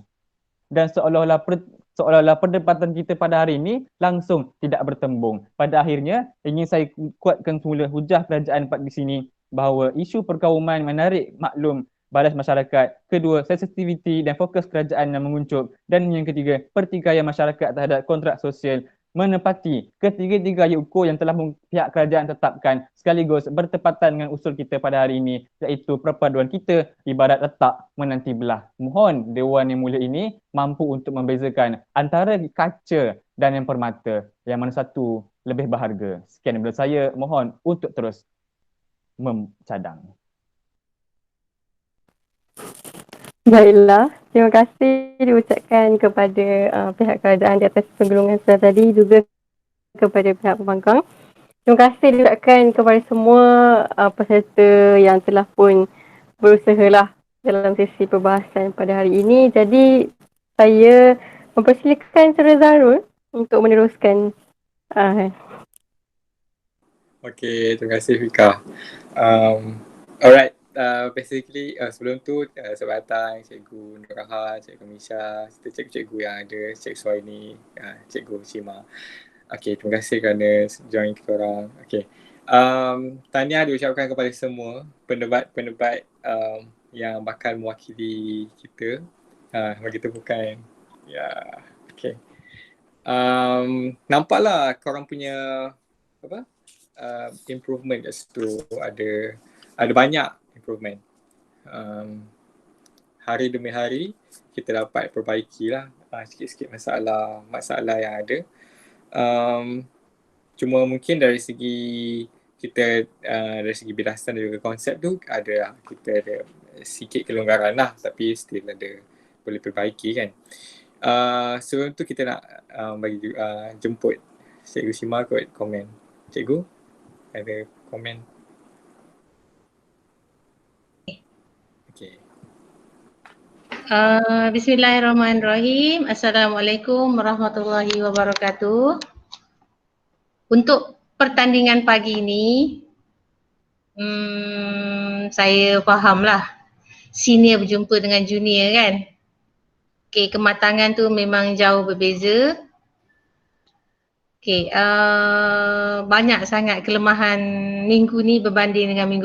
dan seolah-olah perdebatan kita pada hari ini langsung tidak bertembung. Pada akhirnya ingin saya kuatkan semula hujah kerajaan di sini bahawa isu perkauman menarik maklum balas masyarakat. Kedua, sensitiviti dan fokus kerajaan yang menguncup. Dan yang ketiga, pertikaian masyarakat terhadap kontrak sosial menepati ketiga-tiga ukur yang telah pihak kerajaan tetapkan, sekaligus bertepatan dengan usul kita pada hari ini, iaitu perpaduan kita ibarat letak menanti belah. Mohon Dewan Yang Mulia ini mampu untuk membezakan antara kaca dan yang permata, yang mana satu lebih berharga. Sekian daripada saya, mohon untuk terus mencadang. Baiklah, terima kasih diucapkan kepada pihak kerajaan di atas penggulungan saya tadi, juga kepada pihak pembangkang. Terima kasih diucapkan kepada semua peserta yang telah pun berusahalah dalam sesi perbahasan pada hari ini. Jadi saya mempersilakan Saudara Zarul untuk meneruskan. Okay, terima kasih Fika. Alright. Basically sebelum tu selamat datang Cikgu Nuraha, Cikgu Misha, cikgu-cikgu yang ada, Cikgu Suhaini, Cikgu Shima. Okay, terima kasih kerana join kita orang. Okay. Tahniah diucapkan kepada semua pendebat-pendebat yang bakal mewakili kita. Bagi tepukan. Ya, okay. Nampaklah korang punya improvement kat situ. Ada banyak improvement. Hari demi hari kita dapat perbaikilah sikit-sikit masalah yang ada. Cuma mungkin dari segi kita dari segi bidasan dan juga konsep tu kita ada sikit kelonggaran lah, tapi still ada boleh perbaiki kan. Sebelum tu kita nak bagi jemput Cikgu Shima kot komen. Cikgu ada komen? Bismillahirrahmanirrahim. Assalamualaikum warahmatullahi wabarakatuh. Untuk pertandingan pagi ini, saya fahamlah senior berjumpa dengan junior kan. Okay, kematangan tu memang jauh berbeza. Okay, banyak sangat kelemahan minggu ni berbanding dengan minggu